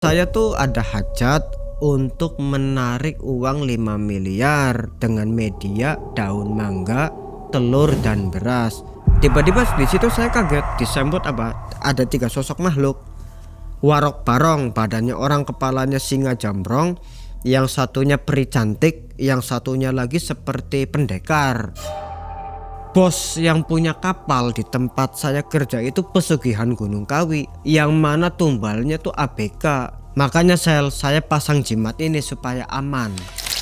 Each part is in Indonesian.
Saya tuh ada hajat untuk menarik uang 5 miliar dengan media daun mangga, telur dan beras. Tiba-tiba di situ saya kaget disambut ada 3 sosok makhluk. Warok barong, badannya orang, kepalanya singa jambrong, yang satunya peri cantik, yang satunya lagi seperti pendekar. Bos yang punya kapal di tempat saya kerja itu pesugihan Gunung Kawi, yang mana tumbalnya tuh ABK. Makanya saya pasang jimat ini supaya aman.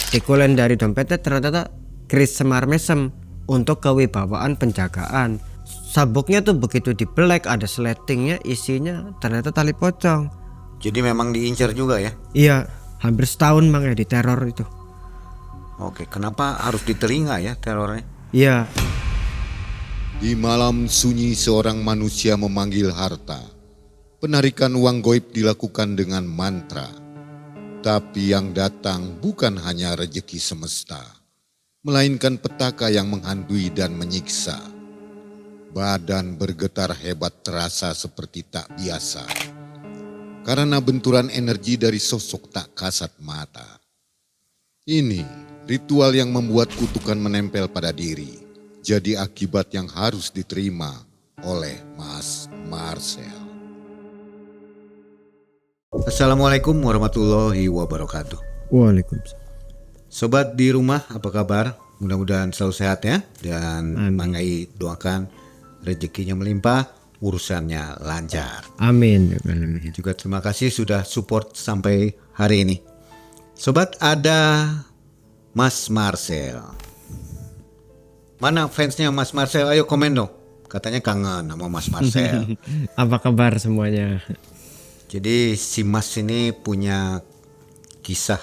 Dikulen dari dompetnya ternyata keris semar mesem untuk kewibawaan penjagaan. Sabuknya tuh begitu dibelek ada sletingnya, isinya ternyata tali pocong. Jadi memang diincar juga ya? Iya, hampir setahun Mang ya di teror itu. Oke, kenapa harus di telinga ya terornya? Iya. Di malam sunyi seorang manusia memanggil harta. Penarikan uang goib dilakukan dengan mantra. Tapi yang datang bukan hanya rejeki semesta, melainkan petaka yang menghantui dan menyiksa. Badan bergetar hebat terasa seperti tak biasa, karena benturan energi dari sosok tak kasat mata. Ini ritual yang membuat kutukan menempel pada diri. Jadi akibat yang harus diterima oleh Mas Marcel. Assalamualaikum warahmatullahi wabarakatuh. Waalaikumsalam. Sobat di rumah, apa kabar? Mudah-mudahan selalu sehat ya. Dan Mangai doakan rezekinya melimpah, urusannya lancar. Amin. Juga terima kasih sudah support sampai hari ini. Sobat, ada Mas Marcel. Mana fansnya Mas Marcel? Ayo komen dong. Katanya kangen sama Mas Marcel. Apa kabar semuanya? Jadi si Mas ini punya kisah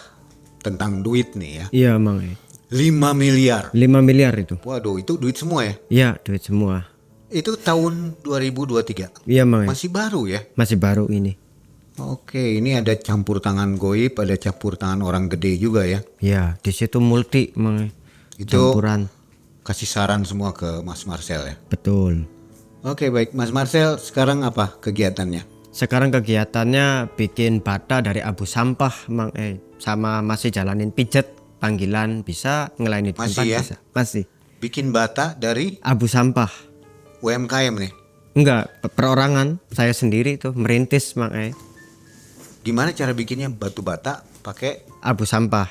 tentang duit nih ya. Iya Mang. 5 miliar. 5 miliar itu. Waduh, itu duit semua ya? Iya, duit semua. Itu tahun 2023. Iya Mang. Masih baru ya? Masih baru ini. Oke, ini ada campur tangan goib, ada campur tangan orang gede juga ya. Iya, di situ multi Mang. Itu Campuran. kasih saran semua ke Mas Marcel ya. Betul. Oke, baik. Mas Marcel sekarang apa kegiatannya? Sekarang kegiatannya bikin bata dari abu sampah Mang. Sama masih jalanin pijet panggilan, bisa ngelayani di Masih tempat ya? bisa. Masih. Bikin bata dari Abu sampah. UMKM nih. Enggak, perorangan. Saya sendiri tuh merintis Mang. Gimana cara bikinnya batu bata pakai? Abu sampah.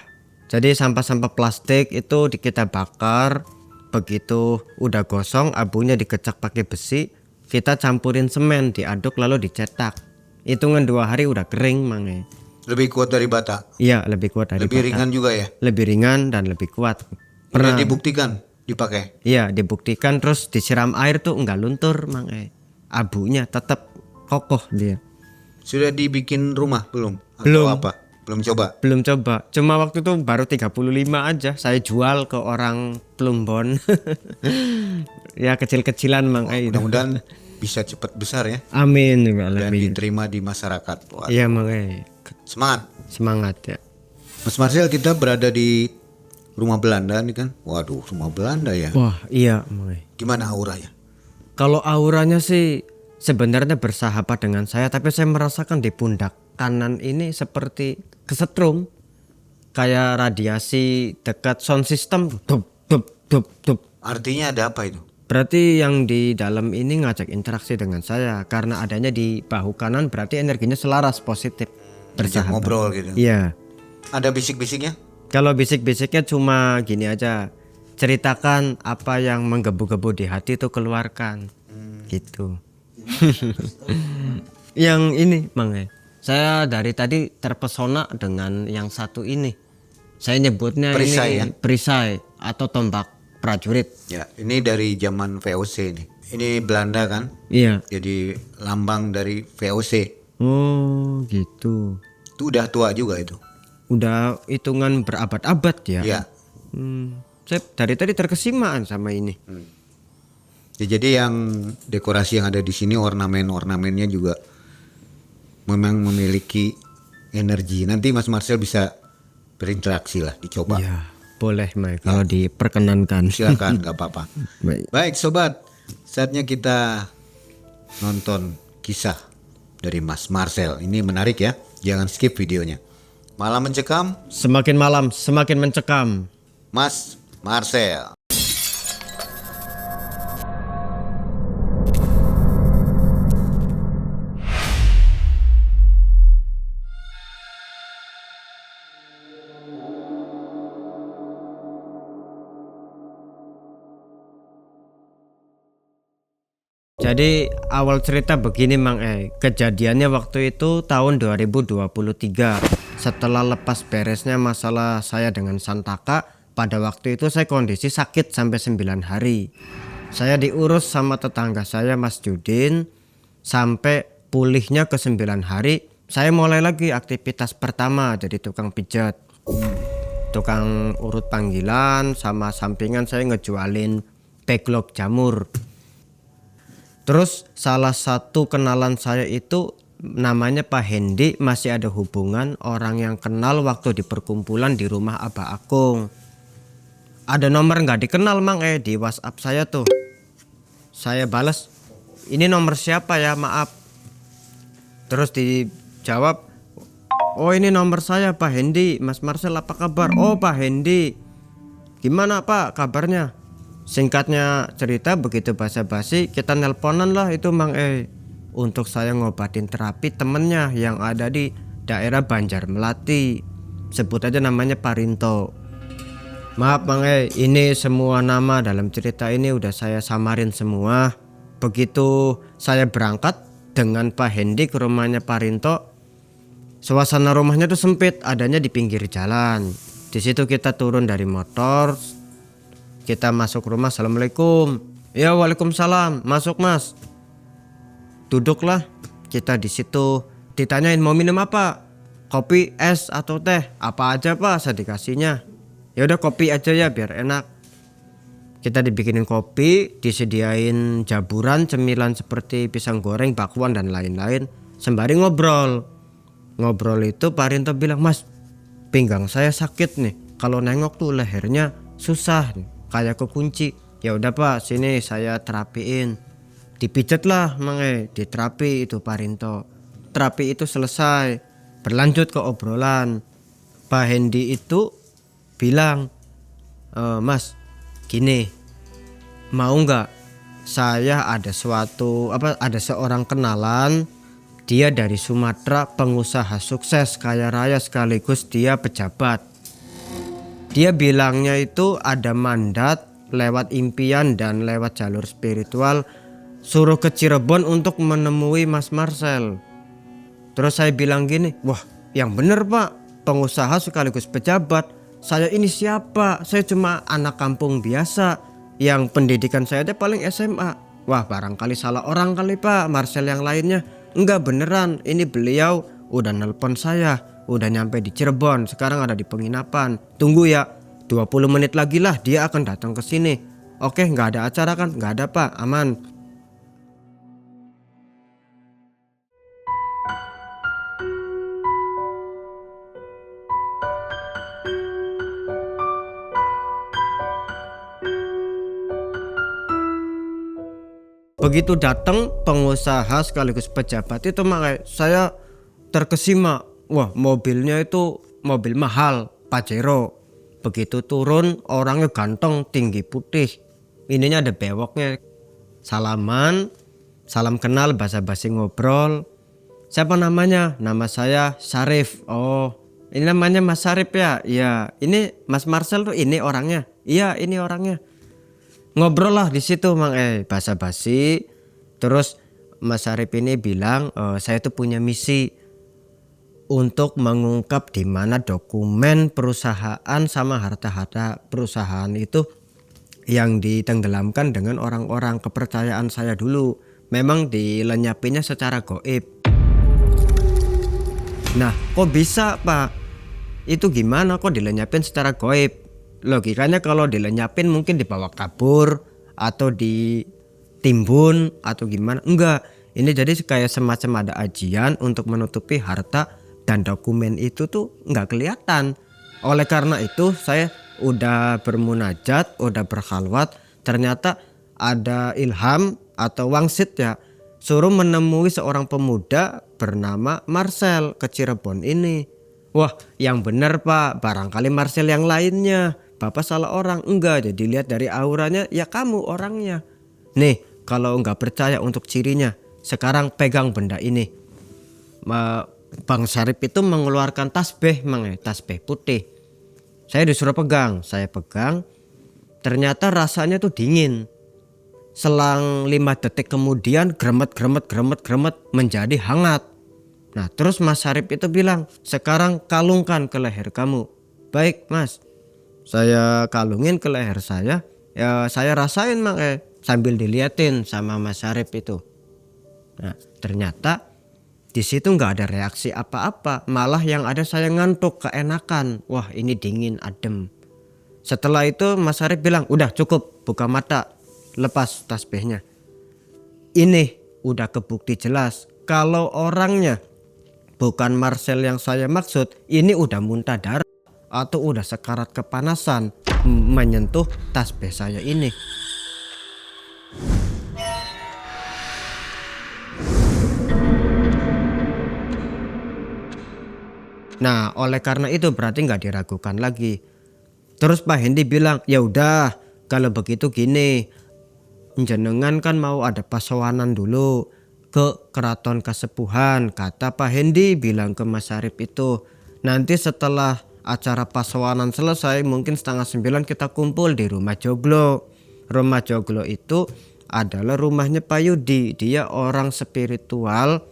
Jadi sampah-sampah plastik itu kita bakar. Begitu udah gosong, abunya dikecak pakai besi, kita campurin semen, diaduk lalu dicetak. Hitungan 2 hari udah kering Mang. Lebih kuat dari bata. Iya, lebih kuat dari Lebih bata. ringan juga ya. Lebih ringan dan lebih kuat. Pernah dibuktikan dipakai. Iya, dibuktikan terus disiram air tuh enggak luntur Mang. Abunya tetap kokoh dia. Sudah dibikin rumah belum? Atau Belum. apa? Belum coba. Belum coba. Cuma waktu itu baru 35 aja. Saya jual ke orang Plumbon. Ya kecil-kecilan Mang. Mudah-mudahan bisa cepat besar ya Amin. dan diterima di masyarakat. Wah, Iya Mang. semangat. Semangat ya. Mas Marcel, kita berada di rumah Belanda nih kan. Waduh, rumah Belanda ya. Wah iya Mang. Gimana auranya? Kalau auranya sih sebenarnya bersahabat dengan saya, tapi saya merasakan di pundak kanan ini seperti kesetrum, kayak radiasi dekat sound system. Dup, dup, dup, dup. Artinya ada apa itu? Berarti yang di dalam ini ngajak interaksi dengan saya, karena adanya di bahu kanan berarti energinya selaras, positif, Ajak bersahabat. ngobrol gitu. Iya. Ada bisik-bisiknya? Kalau bisik-bisiknya cuma gini aja, ceritakan apa yang menggebu-gebu di hati itu keluarkan, gitu. Yang ini Mang, saya dari tadi terpesona dengan yang satu ini. Saya nyebutnya Perisai ini ya? perisai atau tombak prajurit. Ya, ini dari zaman VOC nih. Ini Belanda kan? Iya. Jadi lambang dari VOC. Oh gitu. Itu udah tua juga itu. Udah hitungan berabad-abad ya. Iya. Saya dari tadi terkesimaan sama ini. Ya, jadi yang dekorasi yang ada di sini, ornamen-ornamennya juga memang memiliki energi. Nanti Mas Marcel bisa berinteraksi lah, dicoba. Ya boleh Mai kalau diperkenankan. Silakan, nggak apa-apa. Baik. Baik sobat, saatnya kita nonton kisah dari Mas Marcel. Ini menarik ya. Jangan skip videonya. Malam mencekam, Semakin malam semakin mencekam. Mas Marcel. Jadi awal cerita begini Mang kejadiannya waktu itu tahun 2023. Setelah lepas beresnya masalah saya dengan Santaka, pada waktu itu saya kondisi sakit sampai 9 hari. Saya diurus sama tetangga saya Mas Judin sampai pulihnya ke 9 hari. Saya mulai lagi aktivitas pertama jadi tukang pijat, tukang urut panggilan, sama sampingan saya ngejualin backlog jamur. Terus salah satu kenalan saya itu namanya Pak Hendi, masih ada hubungan, orang yang kenal waktu di perkumpulan di rumah Abah Akung. Ada nomor nggak dikenal Mang di WhatsApp saya tuh. Saya balas, ini nomor siapa ya, maaf. Terus dijawab, oh ini nomor saya Pak Hendi, Mas Marcel apa kabar? Oh Pak Hendi, gimana Pak kabarnya? Singkatnya cerita begitu basa-basi kita nelponan lah itu Mang untuk saya ngobatin terapi temennya yang ada di daerah Banjar Melati, sebut aja namanya Parinto. Maaf Mang ini semua nama dalam cerita ini udah saya samarin semua. Begitu saya berangkat dengan Pak Hendi ke rumahnya Parinto, suasana rumahnya tuh sempit, adanya di pinggir jalan. Di situ kita turun dari motor, kita masuk rumah, assalamualaikum. Ya waalaikumsalam, masuk mas. Duduklah kita di situ. Ditanyain mau minum apa? Kopi, es atau teh? Apa aja pak saya dikasihnya. Ya udah kopi aja ya biar enak. Kita dibikinin kopi, disediain jaburan, cemilan seperti pisang goreng, bakwan dan lain-lain. Sembari ngobrol. Ngobrol itu Pak Rinto bilang, mas pinggang saya sakit nih. Kalau nengok tuh lehernya susah nih, kayak kekunci. Ya udah pak, sini saya terapiin. Dipijat lah Mang diterapi itu Pak Rinto. Terapi itu selesai, berlanjut ke obrolan. Pak Hendi itu bilang, mas gini, mau nggak saya ada ada seorang kenalan, dia dari Sumatera, pengusaha sukses, kaya raya sekaligus dia pejabat. Dia bilangnya itu ada mandat lewat impian dan lewat jalur spiritual, suruh ke Cirebon untuk menemui Mas Marcel. Terus saya bilang gini, wah yang bener pak, pengusaha sekaligus pejabat. Saya ini siapa? Saya cuma anak kampung biasa, yang pendidikan saya aja paling SMA. Wah barangkali salah orang kali pak, Marcel yang lainnya. Enggak beneran, ini beliau udah nelpon saya, udah nyampe di Cirebon, sekarang ada di penginapan. Tunggu ya, 20 menit lagi lah dia akan datang ke sini. Oke, nggak ada acara kan? Nggak ada pak, aman. Begitu datang pengusaha sekaligus pejabat itu makanya saya terkesima. Wah mobilnya itu mobil mahal, Pajero. Begitu turun orangnya ganteng, tinggi, putih. Ininya ada bewoknya. Salaman, salam kenal, basa-basi ngobrol. Siapa namanya? Nama saya Sarif. Oh ini namanya Mas Sarif ya? Iya. Ini Mas Marcel tuh ini orangnya? Iya ini orangnya. Ngobrol lah di situ Mang basa-basi. Terus Mas Arif ini bilang saya tuh punya misi untuk mengungkap di mana dokumen perusahaan sama harta-harta perusahaan itu yang ditenggelamkan dengan orang-orang kepercayaan saya dulu. Memang dilenyapinnya secara gaib. Nah kok bisa pak? Itu gimana kok dilenyapin secara gaib? Logikanya kalau dilenyapin mungkin dibawa kabur atau ditimbun atau gimana. Enggak, ini jadi kayak semacam ada ajian untuk menutupi harta dan dokumen itu tuh nggak kelihatan. Oleh karena itu saya udah bermunajat, udah berkhalwat, ternyata ada ilham atau wangsit ya, suruh menemui seorang pemuda bernama Marcel ke Cirebon ini. Wah, yang bener Pak, barangkali Marcel yang lainnya. Bapak salah orang. Enggak, jadi lihat dari auranya ya kamu orangnya. Nih, kalau nggak percaya untuk cirinya, sekarang pegang benda ini. Bang Syarif itu mengeluarkan tasbih, tasbih putih. Saya disuruh pegang, saya pegang. Ternyata rasanya tuh dingin. Selang 5 detik kemudian gremet menjadi hangat. Nah terus Mas Syarif itu bilang, sekarang kalungkan ke leher kamu. Baik Mas, saya kalungin ke leher saya. Ya saya rasain sambil diliatin sama Mas Syarif itu. Nah ternyata di situ nggak ada reaksi apa-apa, malah yang ada saya ngantuk, keenakan. Wah ini dingin, adem. Setelah itu Mas Syarif bilang, udah cukup, buka mata, lepas tasbihnya. Ini udah kebukti jelas kalau orangnya bukan Marcel yang saya maksud. Ini udah muntah darah atau udah sekarat kepanasan menyentuh tasbih saya ini. Nah, oleh karena itu berarti nggak diragukan lagi. Terus Pak Hendi bilang, ya udah kalau begitu gini, jenengan kan mau ada pasowanan dulu ke keraton Kasepuhan, kata Pak Hendi bilang ke Mas Syarif itu. Nanti setelah acara pasowanan selesai, mungkin 8:30 kita kumpul di rumah Joglo. Rumah Joglo itu adalah rumahnya Pak Yudi. Dia orang spiritual,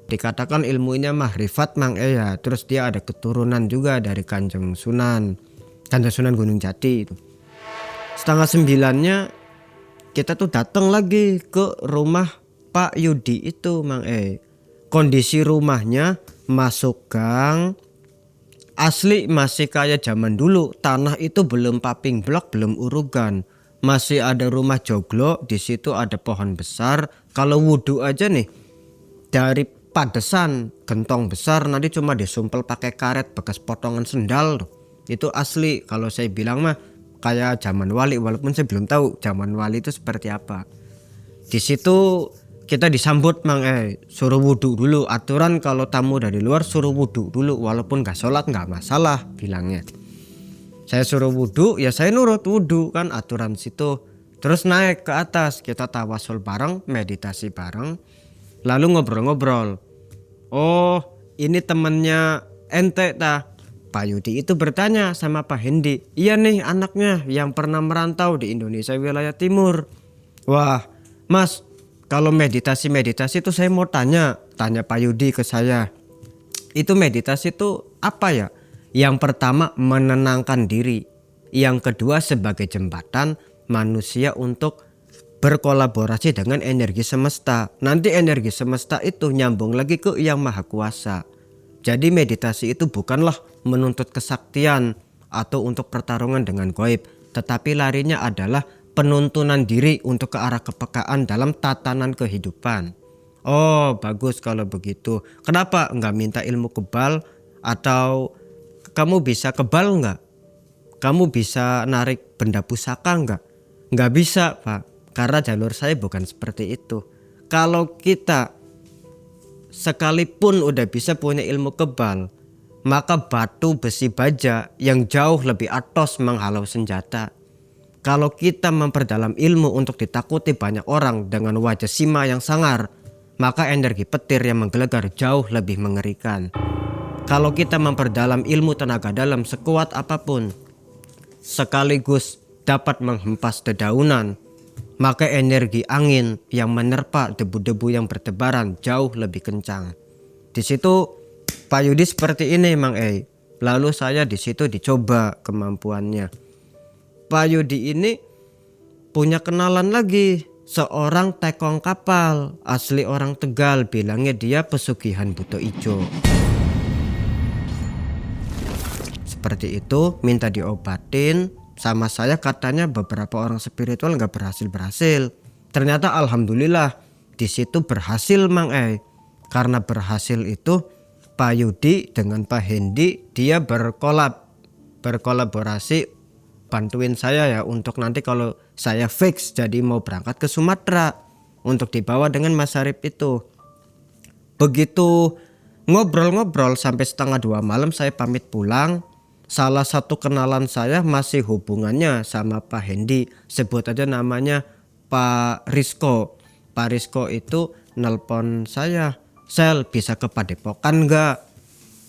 dikatakan ilmunya mahrifat ya. Terus dia ada keturunan juga dari Kanjeng Sunan Gunung Jati itu. 8:30-nya kita tuh datang lagi ke rumah Pak Yudi itu Kondisi rumahnya masuk gang, asli masih kayak zaman dulu. Tanah itu belum paving block, belum urugan. Masih ada rumah joglo, di situ ada pohon besar. Kalau wudhu aja nih dari padesan gentong besar, nanti cuma disumpel pakai karet bekas potongan sendal tuh. Itu asli, kalau saya bilang mah kayak zaman wali, walaupun saya belum tahu zaman wali itu seperti apa. Di situ kita disambut suruh wudhu dulu. Aturan kalau tamu dari luar suruh wudhu dulu, walaupun gak sholat gak masalah bilangnya. Saya suruh wudhu, ya saya nurut wudhu kan aturan situ. Terus naik ke atas, kita tawasul bareng, meditasi bareng, lalu ngobrol-ngobrol. Oh ini temennya ente tah? Pak Yudi itu bertanya sama Pak Hendi, iya nih anaknya yang pernah merantau di Indonesia wilayah timur. Wah Mas, kalau meditasi itu saya mau tanya Pak Yudi ke saya. Itu meditasi itu apa ya? Yang pertama menenangkan diri. Yang kedua sebagai jembatan manusia untuk berkolaborasi dengan energi semesta. Nanti energi semesta itu nyambung lagi ke Yang Maha Kuasa. Jadi meditasi itu bukanlah menuntut kesaktian atau untuk pertarungan dengan gaib, tetapi larinya adalah penuntunan diri untuk ke arah kepekaan dalam tatanan kehidupan. Oh bagus kalau begitu. Kenapa nggak minta ilmu kebal? Atau kamu bisa kebal nggak? Kamu bisa narik benda pusaka nggak? Nggak bisa Pak, karena jalur saya bukan seperti itu. Kalau kita sekalipun udah bisa punya ilmu kebal, maka batu besi baja yang jauh lebih atos menghalau senjata. Kalau kita memperdalam ilmu untuk ditakuti banyak orang dengan wajah sima yang sangar, maka energi petir yang menggelegar jauh lebih mengerikan. Kalau kita memperdalam ilmu tenaga dalam sekuat apapun, sekaligus dapat menghempas dedaunan, maka energi angin yang menerpa debu-debu yang bertebaran jauh lebih kencang. Di situ Pak Yudi seperti ini Lalu saya di situ dicoba kemampuannya. Pak Yudi ini punya kenalan lagi, seorang tekong kapal, asli orang Tegal, bilangnya dia pesugihan Buto Ijo. Seperti itu, minta diobatin sama saya, katanya beberapa orang spiritual nggak berhasil. Ternyata alhamdulillah di situ berhasil Karena berhasil itu Pak Yudi dengan Pak Hendi dia berkolaborasi bantuin saya ya untuk nanti kalau saya fix jadi mau berangkat ke Sumatera untuk dibawa dengan Mas Syarif itu. Begitu ngobrol-ngobrol sampai setengah 2 malam saya pamit pulang. Salah satu kenalan saya masih hubungannya sama Pak Hendy, sebut aja namanya Pak Rizko. Pak Rizko itu nelpon saya, "Sel, bisa ke Padepokan nggak?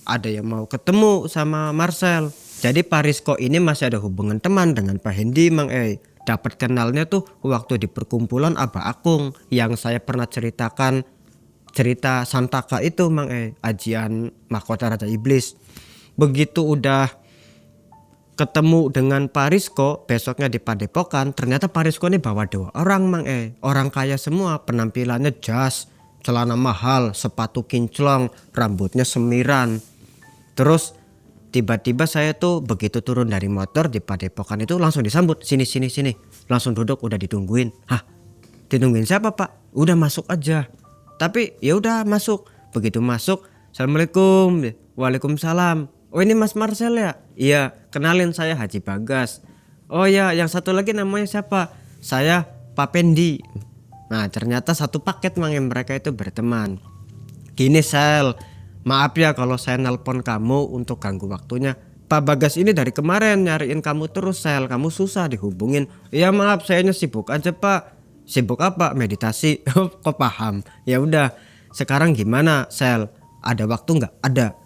Ada yang mau ketemu sama Marcel." Jadi Pak Rizko ini masih ada hubungan teman dengan Pak Hendy Mang Dapat kenalnya tuh waktu di perkumpulan Abah Akung yang saya pernah ceritakan cerita Santaka itu Mang ajian mahkota Raja Iblis. Begitu udah ketemu dengan Pak Rizko besoknya di Padepokan, ternyata Pak Rizko ini bawa 2 orang Mang orang kaya semua, penampilannya jas, celana mahal, sepatu kinclong, rambutnya semiran. Terus tiba-tiba saya tuh begitu turun dari motor di Padepokan itu langsung disambut, "Sini sini sini." Langsung duduk, udah ditungguin. "Hah, ditungguin siapa Pak?" "Udah masuk aja." Tapi ya udah masuk. Begitu masuk, "Assalamualaikum." "Waalaikumsalam." "Oh, ini Mas Marcel ya?" "Iya, kenalin saya Haji Bagas." "Oh ya, yang satu lagi namanya siapa?" "Saya Pak Pendi." Nah, ternyata satu paket Mang mereka itu berteman. "Gini Sel, maaf ya kalau saya nelpon kamu untuk ganggu waktunya. Pak Bagas ini dari kemarin nyariin kamu terus Sel, kamu susah dihubungin." "Iya maaf, sayanya sibuk aja Pak." "Sibuk apa?" "Meditasi." "Kok paham. Ya udah, sekarang gimana Sel? Ada waktu nggak?" "Ada."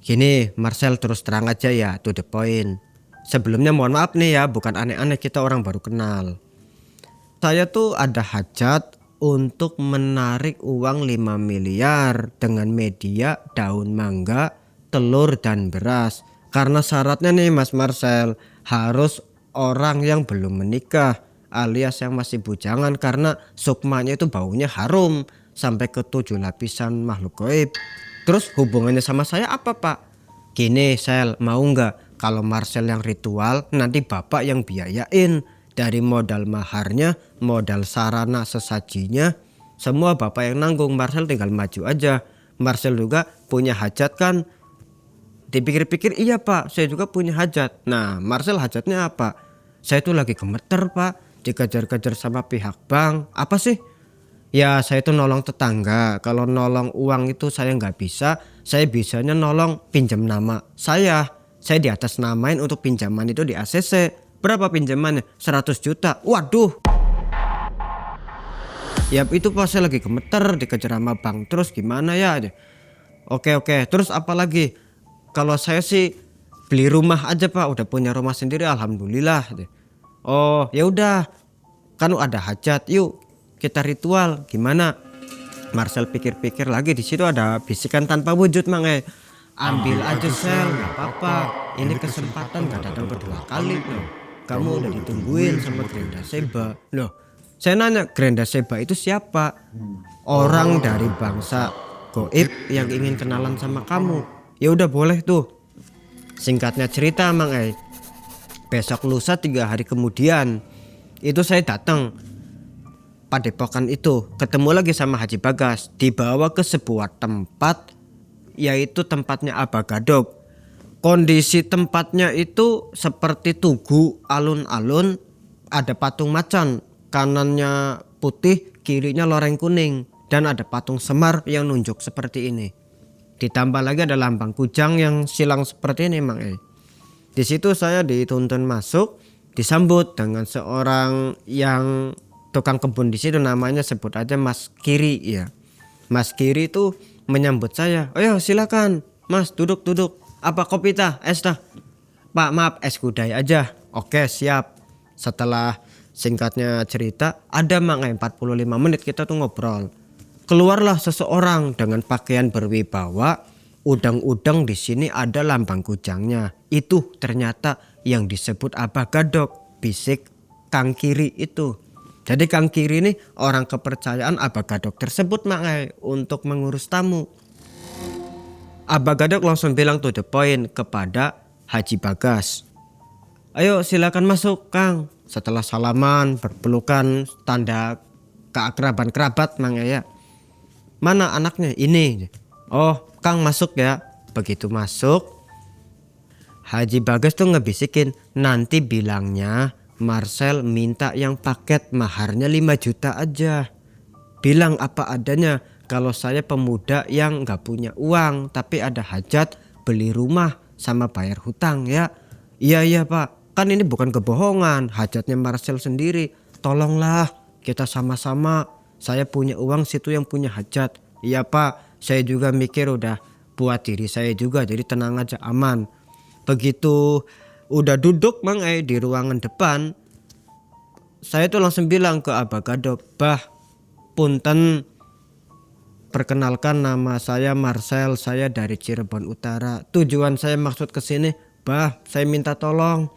"Gini Marcel, terus terang aja ya, to the point. Sebelumnya mohon maaf nih ya, bukan aneh-aneh, kita orang baru kenal. Saya tuh ada hajat untuk menarik uang 5 miliar dengan media daun mangga, telur dan beras. Karena syaratnya nih Mas Marcel, harus orang yang belum menikah alias yang masih bujangan, karena sukmanya itu baunya harum sampai ke 7 lapisan makhluk gaib. Terus hubungannya sama saya apa Pak?" "Gini Sel, mau nggak kalau Marcel yang ritual, nanti Bapak yang biayain. Dari modal maharnya, modal sarana sesajinya, semua Bapak yang nanggung. Marcel tinggal maju aja. Marcel juga punya hajat kan?" Dipikir-pikir, "Iya Pak, saya juga punya hajat." "Nah, Marcel hajatnya apa?" "Saya tuh lagi gemeter Pak, dikejar-kejar sama pihak bank." "Apa sih?" "Ya, saya itu nolong tetangga. Kalau nolong uang itu saya nggak bisa. Saya bisanya nolong pinjam nama saya. Saya di atas namain untuk pinjaman itu di ACC. Berapa pinjamannya?" 100 juta. Waduh. "Ya itu Pak, saya lagi gemeter dikejar sama bank. Terus gimana ya?" Oke, terus apa lagi?" "Kalau saya sih beli rumah aja Pak, udah punya rumah sendiri alhamdulillah." "Oh ya udah, kan ada hajat, yuk kita ritual gimana?" Marcel pikir-pikir lagi, di situ ada bisikan tanpa wujud Mang "Ambil aja Sel, nggak apa-apa. Ini kesempatan nggak datang kedua kali loh. Kamu udah ditungguin sama Grenda Seba." Loh, saya nanya, Grenda Seba itu siapa? "Orang dari bangsa goib yang ingin kenalan sama kamu." "Ya udah boleh tuh." Singkatnya cerita Mang besok lusa 3 hari kemudian itu saya datang Padepokan itu, ketemu lagi sama Haji Bagas, dibawa ke sebuah tempat, yaitu tempatnya Abah Gadok. Kondisi tempatnya itu seperti tugu alun-alun, ada patung macan, kanannya putih, kirinya loreng kuning, dan ada patung Semar yang nunjuk seperti ini. Ditambah lagi ada lambang kujang yang silang seperti ini Mang Di situ saya dituntun masuk, disambut dengan seorang yang tukang kebun di situ, namanya sebut aja Mas Kiri ya. Mas Kiri itu menyambut saya, "Ayo silakan Mas, duduk. Apa kopi tah, es tah?" "Pak maaf, es gudai aja." "Oke siap." Setelah singkatnya cerita, ada Mang 45 menit kita tuh ngobrol. Keluarlah seseorang dengan pakaian berwibawa, udang-udang di sini ada lambang kujangnya. Itu ternyata yang disebut Abah Gadok, bisik Kang Kiri itu. Jadi Kang Kiri ini orang kepercayaan Abah Gadok tersebut Mang untuk mengurus tamu. Abah Gadok langsung bilang to the point kepada Haji Bagas, "Ayo silakan masuk Kang." Setelah salaman, berpelukan, tanda keakraban kerabat Mang ya. "Mana anaknya?" "Ini." "Oh Kang masuk ya." Begitu masuk, Haji Bagas tuh ngebisikin, "Nanti bilangnya Marcel minta yang paket maharnya 5 juta aja. Bilang apa adanya, kalau saya pemuda yang nggak punya uang tapi ada hajat beli rumah sama bayar hutang ya. Iya Pak, kan ini bukan kebohongan, hajatnya Marcel sendiri. Tolonglah kita sama-sama, saya punya uang, situ yang punya hajat. Iya Pak, saya juga mikir udah buat diri saya juga, jadi tenang aja, aman. Begitu udah duduk di ruangan depan, saya tuh langsung bilang ke Abah Gadok, "Bah, punten, perkenalkan nama saya Marcel, saya dari Cirebon Utara. Tujuan saya maksud ke sini, Bah, saya minta tolong.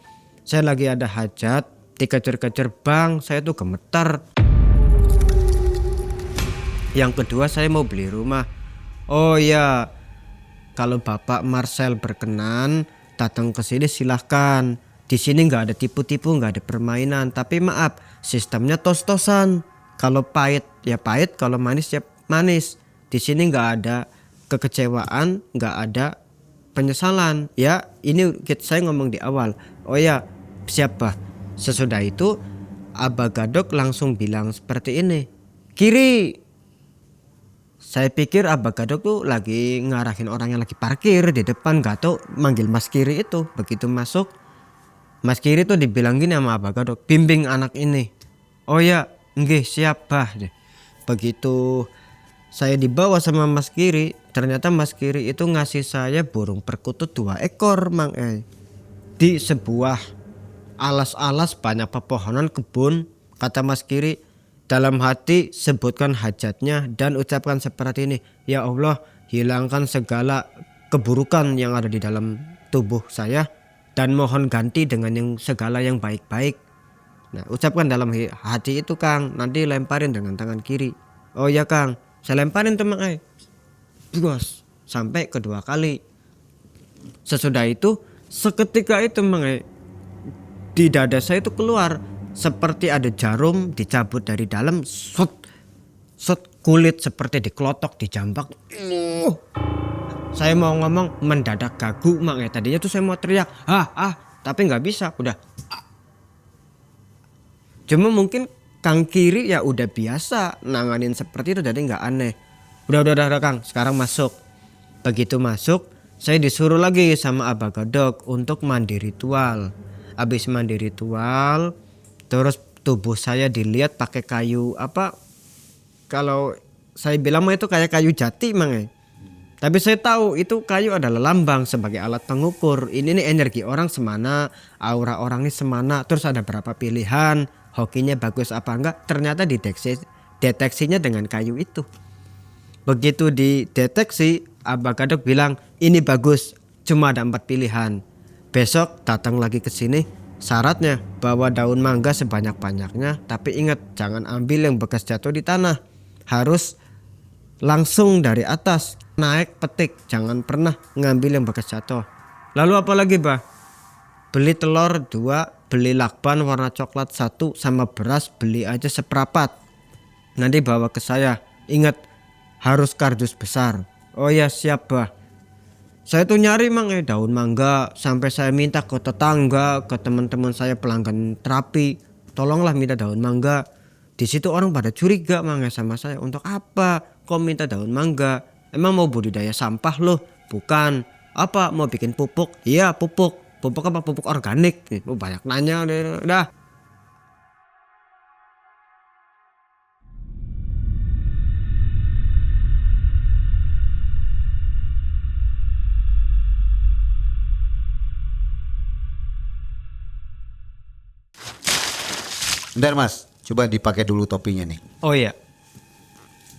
Saya lagi ada hajat, dikejar-kejar bang, saya tuh gemeter. Yang kedua saya mau beli rumah. Oh ya, kalau Bapak Marcel berkenan datang ke sini silahkan. Di sini nggak ada tipu-tipu, nggak ada permainan. Tapi maaf, sistemnya tos-tosan. Kalau pahit ya pahit, kalau manis ya manis. Di sini nggak ada kekecewaan, nggak ada penyesalan. Ya, ini saya ngomong di awal. Oh ya, siapa? Sesudah itu Abah Gadok langsung bilang seperti ini. Kiri. Saya pikir Abah Gadok tuh lagi ngarahin orang yang lagi parkir di depan, gak tau manggil Mas Kiri itu. Begitu masuk, Mas Kiri tuh dibilang gini sama Abah Gadok, bimbing anak ini. Oh ya, nggih siap Bah. Begitu saya dibawa sama Mas Kiri, ternyata Mas Kiri itu ngasih saya burung perkutut 2 ekor di sebuah alas-alas banyak pepohonan kebun. Kata Mas Kiri, dalam hati sebutkan hajatnya dan ucapkan seperti ini, ya Allah, hilangkan segala keburukan yang ada di dalam tubuh saya dan mohon ganti dengan yang segala yang baik-baik. Nah, ucapkan dalam hati itu Kang, nanti lemparin dengan tangan kiri. Oh ya Kang, saya lemparin tuh bos, sampai kedua kali. Sesudah itu seketika itu di dada saya itu keluar seperti ada jarum dicabut dari dalam, kulit seperti dikelotok, dijambak. Saya mau ngomong mendadak gagu tadinya tuh saya mau teriak tapi nggak bisa, udah. Cuma mungkin Kang Kiri ya udah biasa nanganin seperti itu, jadi nggak aneh. Udah Kang, sekarang masuk. Begitu masuk, saya disuruh lagi sama Abah Gadok untuk mandi ritual. Habis mandi ritual, terus tubuh saya dilihat pakai kayu kalau saya bilang itu kayak kayu jati Tapi saya tahu itu kayu adalah lambang sebagai alat pengukur. Ini nih energi orang semana, aura orang ini semana, terus ada berapa pilihan, hokinya bagus apa enggak. Ternyata deteksinya dengan kayu itu. Begitu dideteksi, Abah Gadok bilang ini bagus, cuma ada 4 pilihan. Besok datang lagi ke sini, syaratnya bawa daun mangga sebanyak-banyaknya, tapi ingat jangan ambil yang bekas jatuh di tanah. Harus langsung dari atas naik petik, jangan pernah ngambil yang bekas jatuh. Lalu apa lagi Bah? Beli telur 2, beli lakban warna coklat 1, sama beras beli aja seprapat. Nanti bawa ke saya. Ingat harus kardus besar. Oh ya siap Bah. Saya tuh nyari daun mangga, sampai saya minta ke tetangga, ke teman-teman saya pelanggan terapi, tolonglah minta daun mangga. Di situ orang pada curiga sama saya, untuk apa kok minta daun mangga? Emang mau budidaya sampah loh? Bukan. Apa mau bikin pupuk? Iya pupuk. Pupuk apa? Pupuk organik. Banyak nanya udah. Bentar Mas, coba dipakai dulu topinya nih. Oh iya,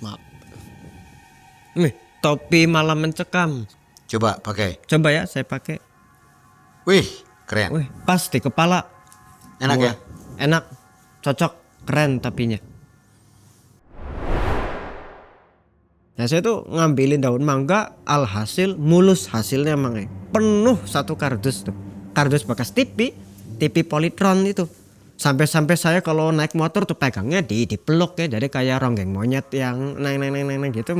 maaf. Nih topi malam mencekam. Coba pakai. Coba ya saya pakai. Wih, keren. Wih, pas di kepala. Enak ya? Enak, cocok, keren topinya. Nah saya tuh ngambilin daun mangga, alhasil mulus hasilnya penuh 1 kardus tuh. Kardus bekas TV Polytron itu. Sampai saya kalau naik motor tuh pegangnya dipeluk ya, jadi kayak ronggeng monyet yang neng gitu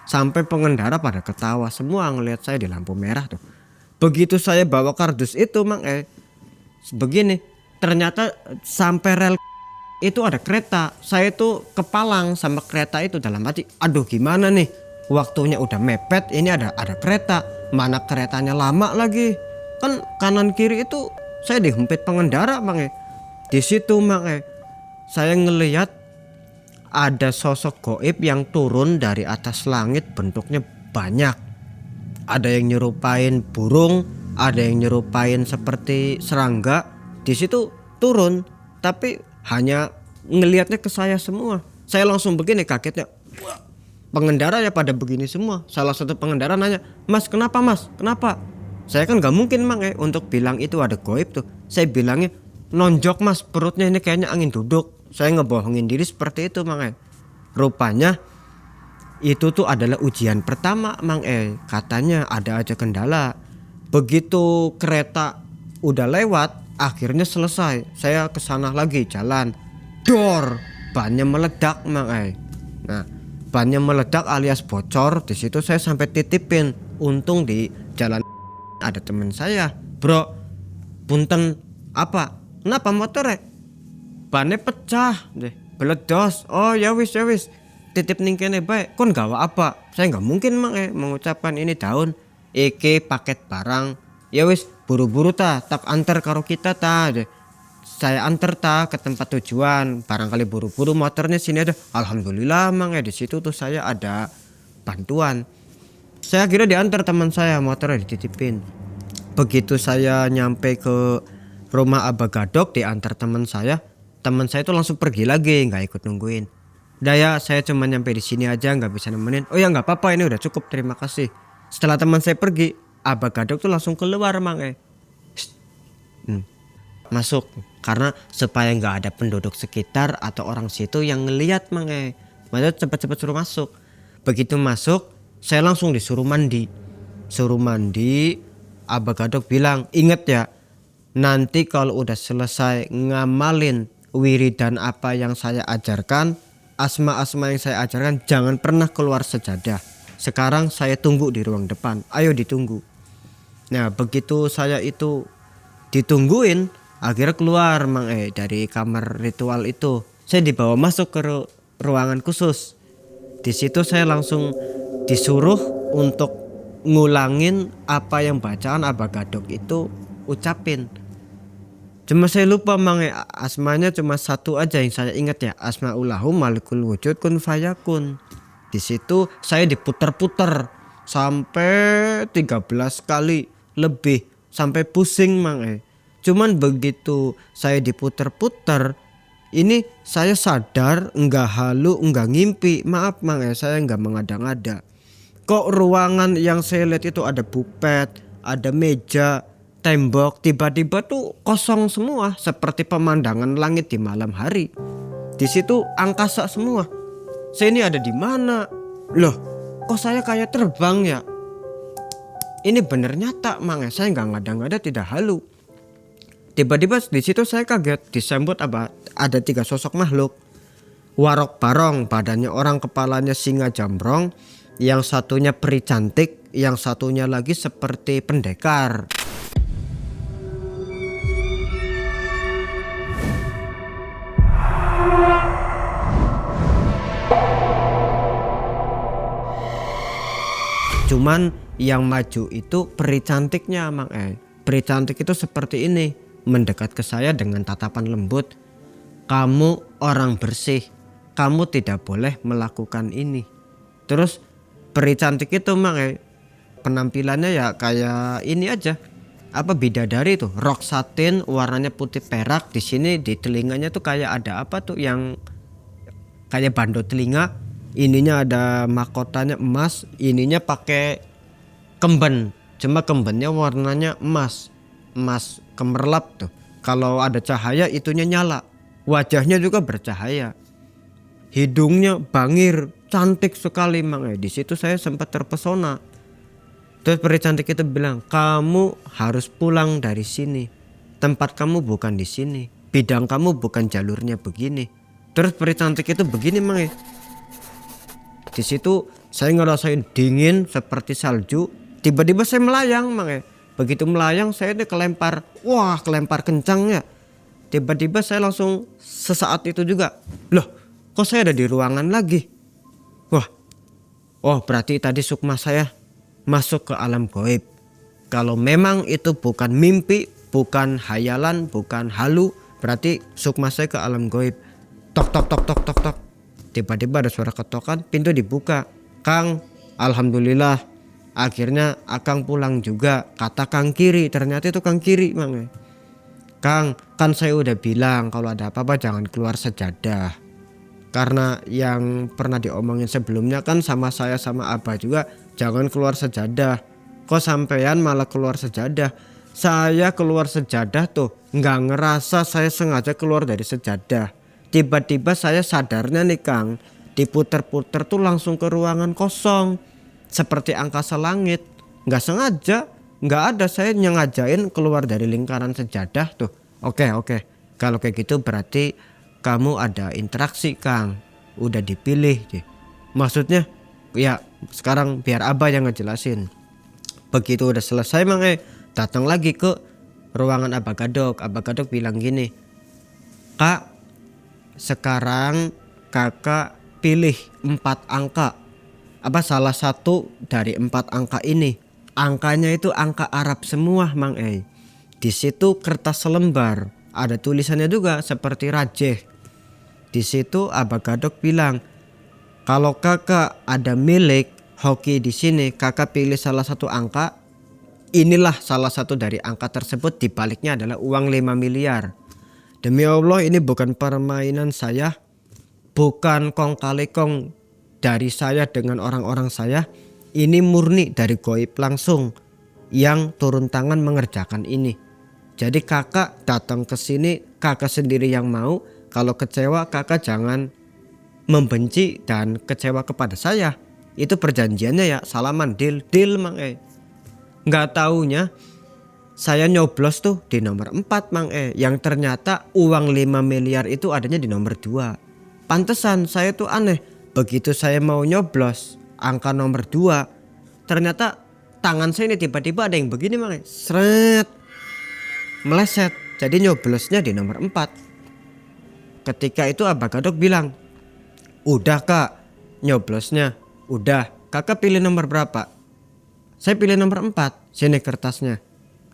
Sampai pengendara pada ketawa semua ngelihat saya di lampu merah tuh. Begitu saya bawa kardus itu begini, ternyata sampai rel itu ada kereta. Saya tuh kepalang sama kereta itu, dalam hati, aduh gimana nih, waktunya udah mepet, ini ada kereta, mana keretanya lama lagi, kan kanan kiri itu saya dihempit pengendara Mang. Di situ Mang, saya ngelihat ada sosok goib yang turun dari atas langit, bentuknya banyak. Ada yang nyerupain burung, ada yang nyerupain seperti serangga. Di situ turun, tapi hanya ngelihatnya ke saya semua. Saya langsung begini kagetnya. Wah, pengendara ya pada begini semua. Salah satu pengendara nanya, "Mas, kenapa Mas? Kenapa?" Saya kan gak mungkin Mang untuk bilang itu ada goib tuh. Saya bilangnya, "Nonjok Mas, perutnya ini kayaknya angin duduk." Saya ngebohongin diri seperti itu Mang. Rupanya itu tuh adalah ujian pertama Mang. Katanya ada aja kendala. Begitu kereta udah lewat, akhirnya selesai, saya kesana lagi jalan, dor, bannya meledak Mang. Nah, bannya meledak alias bocor. Di situ saya sampai titipin. Untung di jalan ada teman saya, "Bro, punten, apa? Kenapa motornya? Bannya pecah deh, beledos." "Oh ya wis, titip ning kene bae." "Kon gawa apa?" Saya nggak mungkin Mang mengucapkan ini daun, iki paket barang. "Ya wis, buru-buru tak antar karo kita ta." Saya antar ta ke tempat tujuan, barangkali buru-buru motornya sini ada. Alhamdulillah Mang, di situ tuh saya ada bantuan. Saya kira diantar teman saya, motornya dititipin. Begitu saya nyampe ke rumah Abah Gadok, diantar teman saya itu langsung pergi lagi, nggak ikut nungguin. "Udah ya, saya cuma nyampe di sini aja, nggak bisa nemenin." "Oh ya nggak apa-apa, ini udah cukup, terima kasih." Setelah teman saya pergi, Abah Gadok tuh langsung keluar Mang. Masuk, karena supaya nggak ada penduduk sekitar atau orang situ yang ngelihat Mang. Makanya cepet-cepet suruh masuk. Begitu masuk, saya langsung disuruh mandi. Suruh mandi, Abah Gadok bilang, "Ingat ya, nanti kalau udah selesai ngamalin wiridan apa yang saya ajarkan, asma-asma yang saya ajarkan, jangan pernah keluar sejadah. Sekarang saya tunggu di ruang depan, ayo ditunggu." Nah, begitu saya itu ditungguin, akhirnya keluar Mang dari kamar ritual itu. Saya dibawa masuk ke ruangan khusus. Di situ saya langsung disuruh untuk ngulangin apa yang bacaan Abah Gadok itu ucapin. Cuma saya lupa Mang, asmanya cuma satu aja yang saya ingat ya, Asmaullahu Malikul Wujud Kun Fayakun. Di situ saya diputer-puter sampai 13 kali lebih, sampai pusing Mang. Cuman begitu saya diputer-puter, ini saya sadar, enggak halu, enggak ngimpi. Maaf Mang, saya enggak mengada-ngada. Kok ruangan yang saya lihat itu ada bupet, ada meja, tembok, tiba-tiba tuh kosong semua, seperti pemandangan langit di malam hari. Di situ angkasa semua. Saya ini ada di mana? Loh, kok saya kayak terbang ya? Ini bener nyata Mang, saya enggak ngada-ngada, tidak halu. Tiba-tiba di situ saya kaget disambut ada 3 sosok makhluk. Warok barong, badannya orang, kepalanya singa jambrong, yang satunya peri cantik, yang satunya lagi seperti pendekar. Cuman yang maju itu peri cantiknya Mang. Peri cantik itu seperti ini, mendekat ke saya dengan tatapan lembut. "Kamu orang bersih, kamu tidak boleh melakukan ini." Terus peri cantik itu Mang, penampilannya ya kayak ini aja, bidadari tuh, rok satin warnanya putih perak. Di sini di telinganya tuh kayak ada apa tuh yang kayak bando telinga. Ininya ada mahkotanya emas, ininya pakai kemben, cuma kembennya warnanya emas kemerlap tuh. Kalau ada cahaya itunya nyala. Wajahnya juga bercahaya. Hidungnya bangir, cantik sekali Mang. Di situ saya sempat terpesona. Terus peri cantik itu bilang, "Kamu harus pulang dari sini. Tempat kamu bukan di sini. Bidang kamu bukan jalurnya begini." Terus peri cantik itu begini Mang. Di situ saya ngerasain dingin seperti salju. Tiba-tiba saya melayang Mang. Begitu melayang saya kelempar, kelempar kencang ya. Tiba-tiba saya langsung sesaat itu juga, loh kok saya ada di ruangan lagi? Oh berarti tadi sukma saya masuk ke alam gaib. Kalau memang itu bukan mimpi, bukan hayalan, bukan halu, berarti sukma saya ke alam gaib. Tok tok tok tok tok tok. Tiba-tiba ada suara ketokan, pintu dibuka. Kang, alhamdulillah akhirnya akang pulang juga. Kata Kang Kiri, ternyata itu Kang Kiri Mang. Kang, kan saya udah bilang kalau ada apa-apa jangan keluar sejadah. Karena yang pernah diomongin sebelumnya kan sama saya sama Abah juga, jangan keluar sejadah. Kok sampean malah keluar sejadah? Saya keluar sejadah tuh nggak ngerasa saya sengaja keluar dari sejadah. Tiba-tiba saya sadarnya nih Kang, diputer-puter tuh langsung ke ruangan kosong seperti angkasa langit. Nggak sengaja, nggak ada saya nyengajain keluar dari lingkaran sejadah tuh. Oke, kalau kayak gitu berarti kamu ada interaksi Kang, udah dipilih. Maksudnya ya sekarang biar Abah yang ngejelasin. Begitu udah selesai Mang datang lagi ke ruangan Abah Gadok. Abah Gadok bilang gini, Kak, sekarang kakak pilih 4 angka. Apa salah satu dari 4 angka ini. Angkanya itu angka Arab semua Mang Di situ kertas selembar, ada tulisannya juga seperti rajeh. Di situ Abah Gadok bilang, kalau kakak ada milik hoki di sini, kakak pilih salah satu angka. Inilah salah satu dari angka tersebut, dibaliknya adalah uang 5 miliar. Demi Allah ini bukan permainan saya, bukan kong kali kong dari saya dengan orang-orang saya. Ini murni dari gaib langsung yang turun tangan mengerjakan ini. Jadi kakak datang ke sini, kakak sendiri yang mau. Kalau kecewa kakak jangan membenci dan kecewa kepada saya. Itu perjanjiannya ya, salaman, deal Mang Nggak taunya saya nyoblos tuh di nomor 4 Mang yang ternyata uang 5 miliar itu adanya di nomor 2. Pantesan saya tuh aneh, begitu saya mau nyoblos angka nomor 2, ternyata tangan saya ini tiba-tiba ada yang begini Mang seret, meleset, jadi nyoblosnya di nomor 4. Ketika itu Abah Gadok bilang, udah Kak nyoblosnya, udah. Kakak pilih nomor berapa? Saya pilih nomor 4. Sini kertasnya.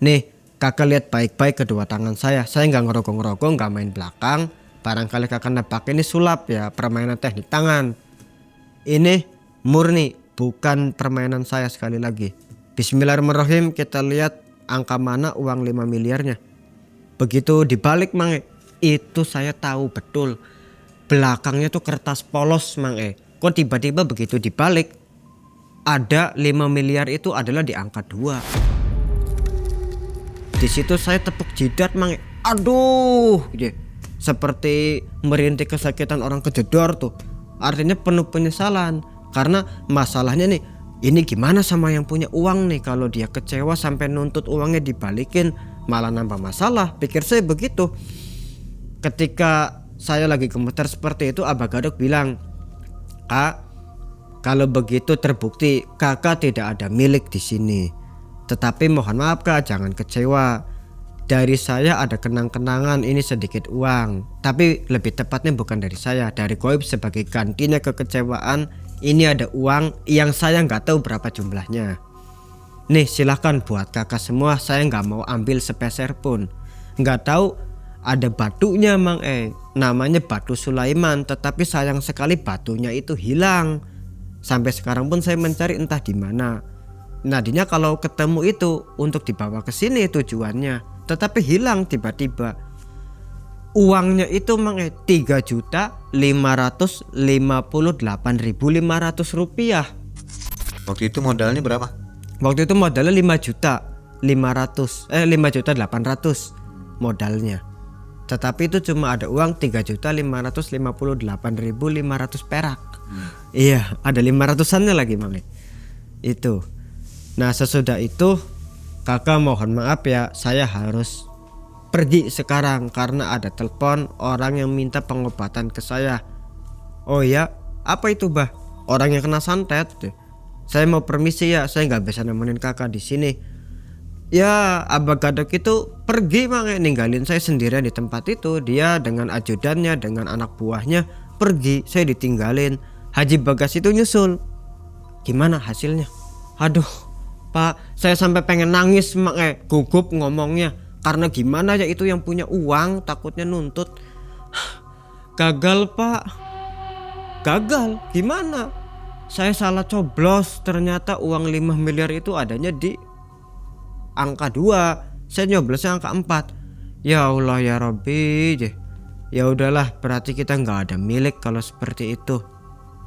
Nih kakak lihat baik-baik kedua tangan saya nggak ngerogong-ngerogong, nggak main belakang. Barangkali kakak nebak ini sulap ya, permainan teknik tangan. Ini murni bukan permainan saya. Sekali lagi, bismillahirrahmanirrahim, kita lihat angka mana uang 5 miliarnya. Begitu dibalik Mang itu saya tahu betul belakangnya tuh kertas polos Mang Kok tiba-tiba begitu dibalik ada 5 miliar itu adalah di angka 2. Di situ saya tepuk jidat Mang aduh seperti merintih kesakitan orang kejedor tuh. Artinya penuh penyesalan karena masalahnya nih, ini gimana sama yang punya uang nih, kalau dia kecewa sampai nuntut uangnya dibalikin malah nambah masalah, pikir saya begitu. Ketika saya lagi gemeter seperti itu, Abah Gadok bilang, Kak, kalau begitu terbukti kakak tidak ada milik di sini. Tetapi mohon maaf Kak, jangan kecewa. Dari saya ada kenang-kenangan, ini sedikit uang. Tapi lebih tepatnya bukan dari saya, dari gaib sebagai gantinya kekecewaan. Ini ada uang yang saya nggak tahu berapa jumlahnya. Nih silahkan buat kakak semua, saya nggak mau ambil sepeser pun. Nggak tahu ada batunya Mang namanya batu Sulaiman, tetapi sayang sekali batunya itu hilang. Sampai sekarang pun saya mencari entah di mana. Nadinya kalau ketemu itu untuk dibawa ke sini tujuannya, tetapi hilang tiba-tiba. Uangnya itu Mang 3.558.500 rupiah. Waktu itu modalnya berapa? Waktu itu modalnya 5.800.000 modalnya. Tetapi itu cuma ada uang 3.558.500 perak. Iya, ada 500-annya lagi Mang. Itu. Nah, sesudah itu kakak mohon maaf ya, saya harus pergi sekarang karena ada telepon orang yang minta pengobatan ke saya. Oh ya, apa itu Bah? Orang yang kena santet. Saya mau permisi ya, saya nggak bisa nemenin kakak di sini. Ya Abah Gadok itu pergi Mang, ninggalin saya sendirian di tempat itu. Dia dengan ajudannya, dengan anak buahnya pergi, saya ditinggalin. Haji Bagas itu nyusul. Gimana hasilnya? Aduh Pak, saya sampai pengen nangis Mang, gugup ngomongnya. Karena gimana ya, itu yang punya uang takutnya nuntut. Gagal Pak, gagal. Gimana? Saya salah coblos, ternyata uang 5 miliar itu adanya di angka 2, saya nyoblosnya angka 4. Ya Allah ya Rabbi. Ya udahlah, berarti kita nggak ada milik kalau seperti itu.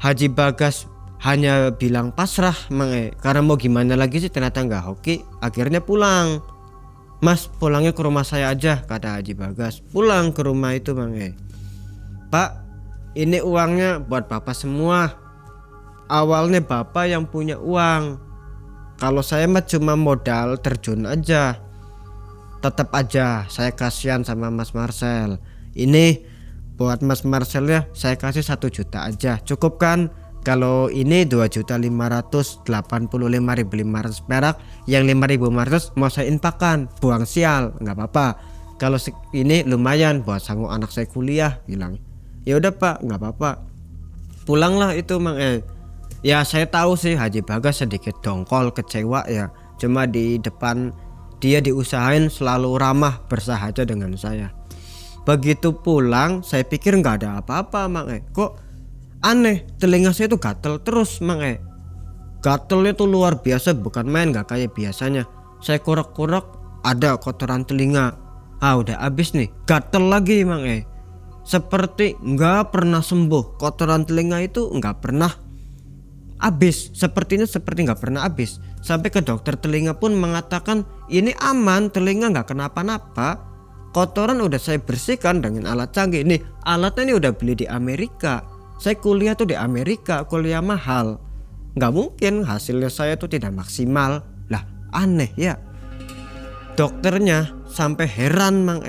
Haji Bagas hanya bilang pasrah Mang, karena mau gimana lagi sih, ternyata nggak hoki. Akhirnya pulang. Mas, pulangnya ke rumah saya aja, kata Haji Bagas. Pulang ke rumah itu Mang. Pak, ini uangnya buat bapak semua. Awalnya bapak yang punya uang, kalau saya mah cuma modal terjun aja. Tetap aja saya kasihan sama Mas Marcel. Ini buat Mas Marcel ya, saya kasih 1 juta aja. Cukup kan? Kalau ini 2.585.500 perak, yang 5.500 mau saya infakkan. Buang sial, nggak apa-apa. Kalau ini lumayan buat sanggup anak saya kuliah, bilang. Ya udah Pak, nggak apa-apa. Pulanglah itu Mang. Ya saya tahu sih Haji Bagas sedikit dongkol, kecewa ya. Cuma di depan dia diusahain selalu ramah, bersahaja dengan saya. Begitu pulang saya pikir nggak ada apa-apa Mang. Kok aneh, telinga saya tuh gatel terus Mang. Gatelnya tuh luar biasa, bukan main, nggak kayak biasanya. Saya korek-korek ada kotoran telinga. Udah habis nih, gatel lagi Mang. Seperti nggak pernah sembuh. Kotoran telinga itu nggak pernah habis, sepertinya seperti nggak pernah habis. Sampai ke dokter telinga pun mengatakan ini aman, telinga nggak kenapa-napa. Kotoran udah saya bersihkan dengan alat canggih. Nih alatnya ini udah beli di Amerika. Saya kuliah tuh di Amerika, kuliah mahal. Nggak mungkin hasilnya saya tuh tidak maksimal. Lah aneh ya. Dokternya sampai heran Mang.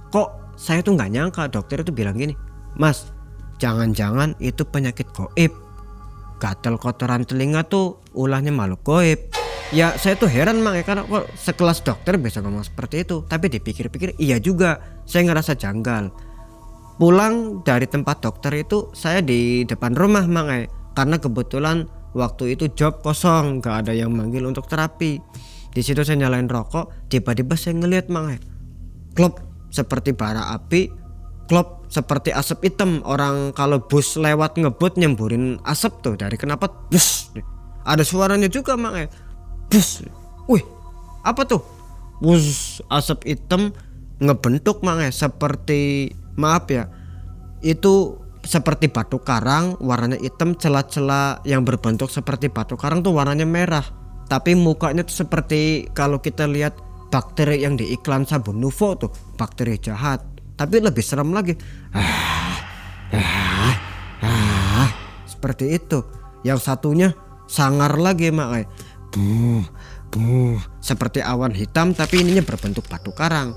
Kok saya tuh nggak nyangka dokter itu bilang gini, Mas, jangan-jangan itu penyakit gaib. Gatel kotoran telinga tuh ulahnya makhluk gaib. Ya saya tuh heran Mang, karena kok sekelas dokter bisa ngomong seperti itu. Tapi dipikir-pikir iya juga, saya ngerasa janggal. Pulang dari tempat dokter itu saya di depan rumah Mang, karena kebetulan waktu itu job kosong, gak ada yang manggil untuk terapi. Di situ saya nyalain rokok, tiba-tiba saya ngeliat Mang, klop seperti bara api, klop seperti asap hitam. Orang kalau bus lewat ngebut nyemburin asap tuh dari knalpot, bus. Ada suaranya juga Mang, bus. Wih, apa tuh? Bus, asap hitam ngebentuk Mang, seperti, maaf ya, itu seperti batu karang, warnanya hitam, celah-celah yang berbentuk seperti batu karang tuh warnanya merah. Tapi mukanya tuh seperti kalau kita lihat bakteri yang di iklan sabun Nuvo tuh, bakteri jahat. Tapi lebih serem lagi. Seperti itu. Yang satunya sangar lagi Mak. Seperti awan hitam tapi ininya berbentuk batu karang.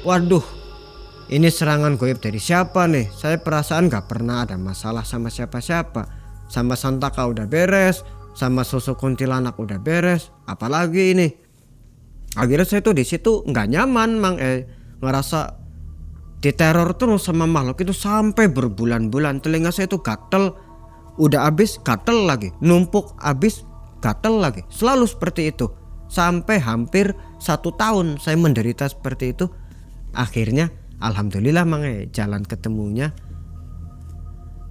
Waduh, ini serangan gaib dari siapa nih? Saya perasaan gak pernah ada masalah sama siapa-siapa. Sama Santaka udah beres, sama sosok kuntilanak udah beres, apalagi ini. Akhirnya saya tuh di situ nggak nyaman Mang, ngerasa diteror terus sama makhluk itu sampai berbulan-bulan. Telinga saya tuh gatel, udah habis gatel lagi, numpuk habis gatel lagi, selalu seperti itu sampai hampir 1 tahun saya menderita seperti itu. Akhirnya alhamdulillah Mang, jalan ketemunya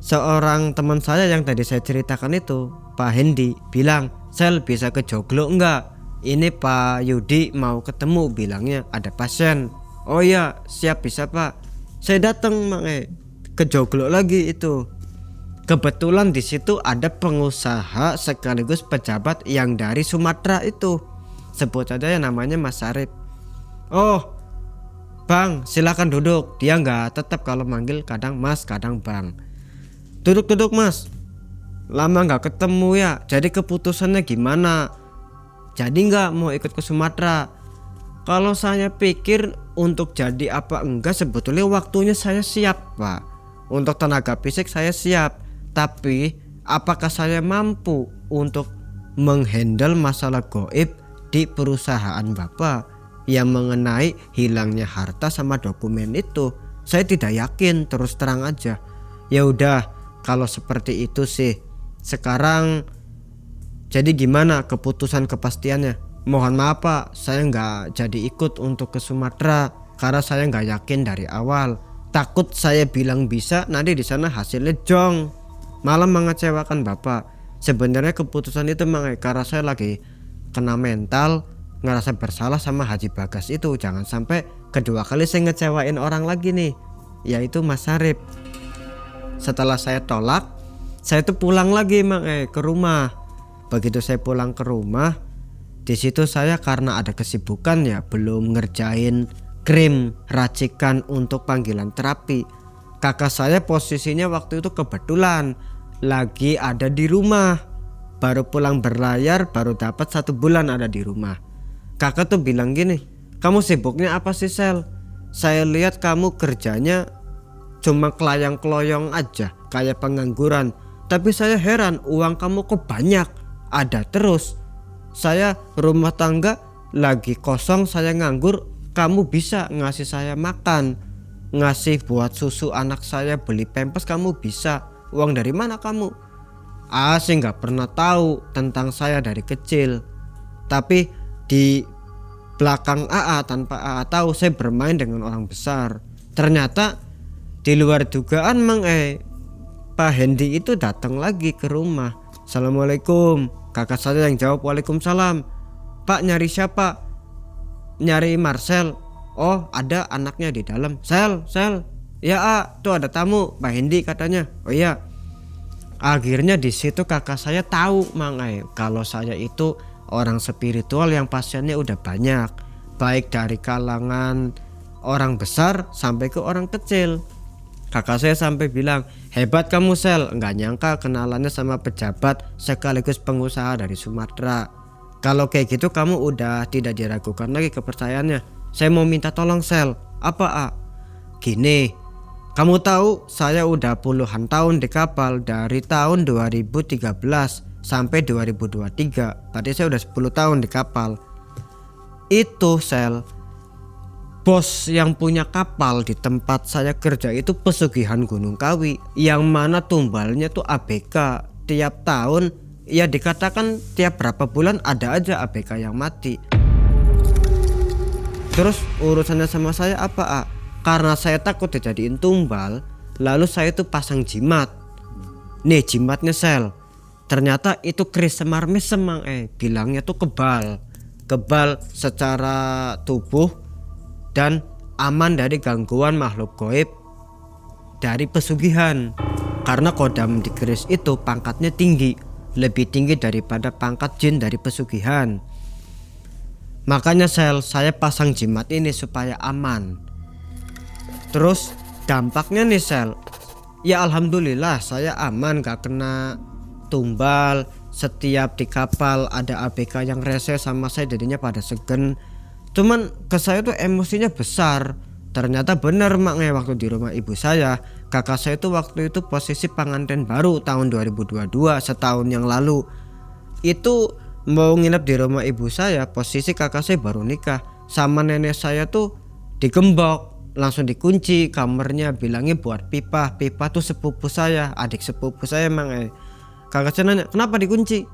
seorang teman saya yang tadi saya ceritakan itu, Pak Hendi, bilang, Sel bisa ke Joglo enggak? Ini Pak Yudi mau ketemu, bilangnya ada pasien. Oh ya siap, bisa Pak. Saya datang Mang, ke Joglo lagi itu. Kebetulan di situ ada pengusaha sekaligus pejabat yang dari Sumatera itu. Sebut aja ya namanya Mas Sarip. Oh Bang, silakan duduk. Dia nggak tetap kalau manggil, kadang Mas, kadang Bang. Duduk Mas. Lama nggak ketemu ya. Jadi keputusannya gimana? Jadi nggak mau ikut ke Sumatera? Kalau saya pikir untuk jadi apa enggak, sebetulnya waktunya saya siap Pak. Untuk tenaga fisik saya siap, tapi apakah saya mampu untuk menghandle masalah goib di perusahaan Bapak yang mengenai hilangnya harta sama dokumen itu? Saya tidak yakin, terus terang aja. Ya udah, kalau seperti itu sih. Sekarang jadi gimana keputusan kepastiannya? Mohon maaf Pak, saya nggak jadi ikut untuk ke Sumatera karena saya nggak yakin dari awal. Takut saya bilang bisa, nanti di sana hasilnya jong, malah mengecewakan Bapak. Sebenarnya keputusan itu karena saya lagi kena mental, ngerasa bersalah sama Haji Bagas itu. Jangan sampai kedua kali saya ngecewain orang lagi nih, yaitu Mas Sarip. Setelah saya tolak, saya tuh pulang lagi ke rumah. Begitu saya pulang ke rumah, di situ saya karena ada kesibukan ya, belum ngerjain krim racikan untuk panggilan terapi. Kakak saya posisinya waktu itu kebetulan lagi ada di rumah, baru pulang berlayar, baru dapat 1 bulan ada di rumah. Kakak tuh bilang gini, kamu sibuknya apa sih Sel? Saya lihat kamu kerjanya cuma kelayang-keloyong aja, kayak pengangguran. Tapi saya heran, uang kamu kok banyak, ada terus. Saya rumah tangga lagi kosong, saya nganggur, kamu bisa ngasih saya makan, ngasih buat susu anak saya, beli pampers kamu bisa. Uang dari mana kamu? Saya nggak pernah tahu tentang saya dari kecil. Tapi di belakang AA, tanpa AA tahu, saya bermain dengan orang besar. Ternyata di luar dugaan Pak Hendy itu datang lagi ke rumah. Assalamualaikum. Kakak saya yang jawab waalaikumsalam. Pak, nyari siapa? Nyari Marcel. Oh, ada anaknya di dalam. Sel. Ya, tuh ada tamu, Pak Hendy katanya. Oh iya. Akhirnya di situ kakak saya tahu kalau saya itu orang spiritual yang pasiennya udah banyak, baik dari kalangan orang besar sampai ke orang kecil. Kakak saya sampai bilang, hebat kamu Sel, nggak nyangka kenalannya sama pejabat sekaligus pengusaha dari Sumatera. Kalau kayak gitu kamu udah tidak diragukan lagi kepercayaannya. Saya mau minta tolong Sel. Apa Gini, kamu tahu saya udah puluhan tahun di kapal, dari tahun 2013 sampai 2023. Berarti saya udah 10 tahun di kapal. Itu Sel, bos yang punya kapal di tempat saya kerja itu pesugihan Gunung Kawi, yang mana tumbalnya tuh ABK. Tiap tahun, ya dikatakan tiap berapa bulan ada aja ABK yang mati. Terus urusannya sama saya apa Karena saya takut dijadiin tumbal, lalu saya tuh pasang jimat. Nih jimatnya Sel, ternyata itu keris semar mesem bilangnya tuh kebal secara tubuh dan aman dari gangguan makhluk gaib dari pesugihan. Karena kodam di keris itu pangkatnya tinggi, lebih tinggi daripada pangkat jin dari pesugihan. Makanya Sel, saya pasang jimat ini supaya aman. Terus dampaknya nih Sel, ya alhamdulillah saya aman, gak kena tumbal. Setiap di kapal ada ABK yang rese sama saya, jadinya pada segen. Cuman ke saya tuh emosinya besar. Ternyata benar waktu di rumah ibu saya, kakak saya tuh waktu itu posisi pengantin baru tahun 2022, setahun yang lalu. Itu mau nginep di rumah ibu saya, posisi kakak saya baru nikah. Sama nenek saya tuh digembok, langsung dikunci kamarnya, bilangnya buat Pipa tuh sepupu saya, adik sepupu saya Kakak saya nanya, kenapa dikunci?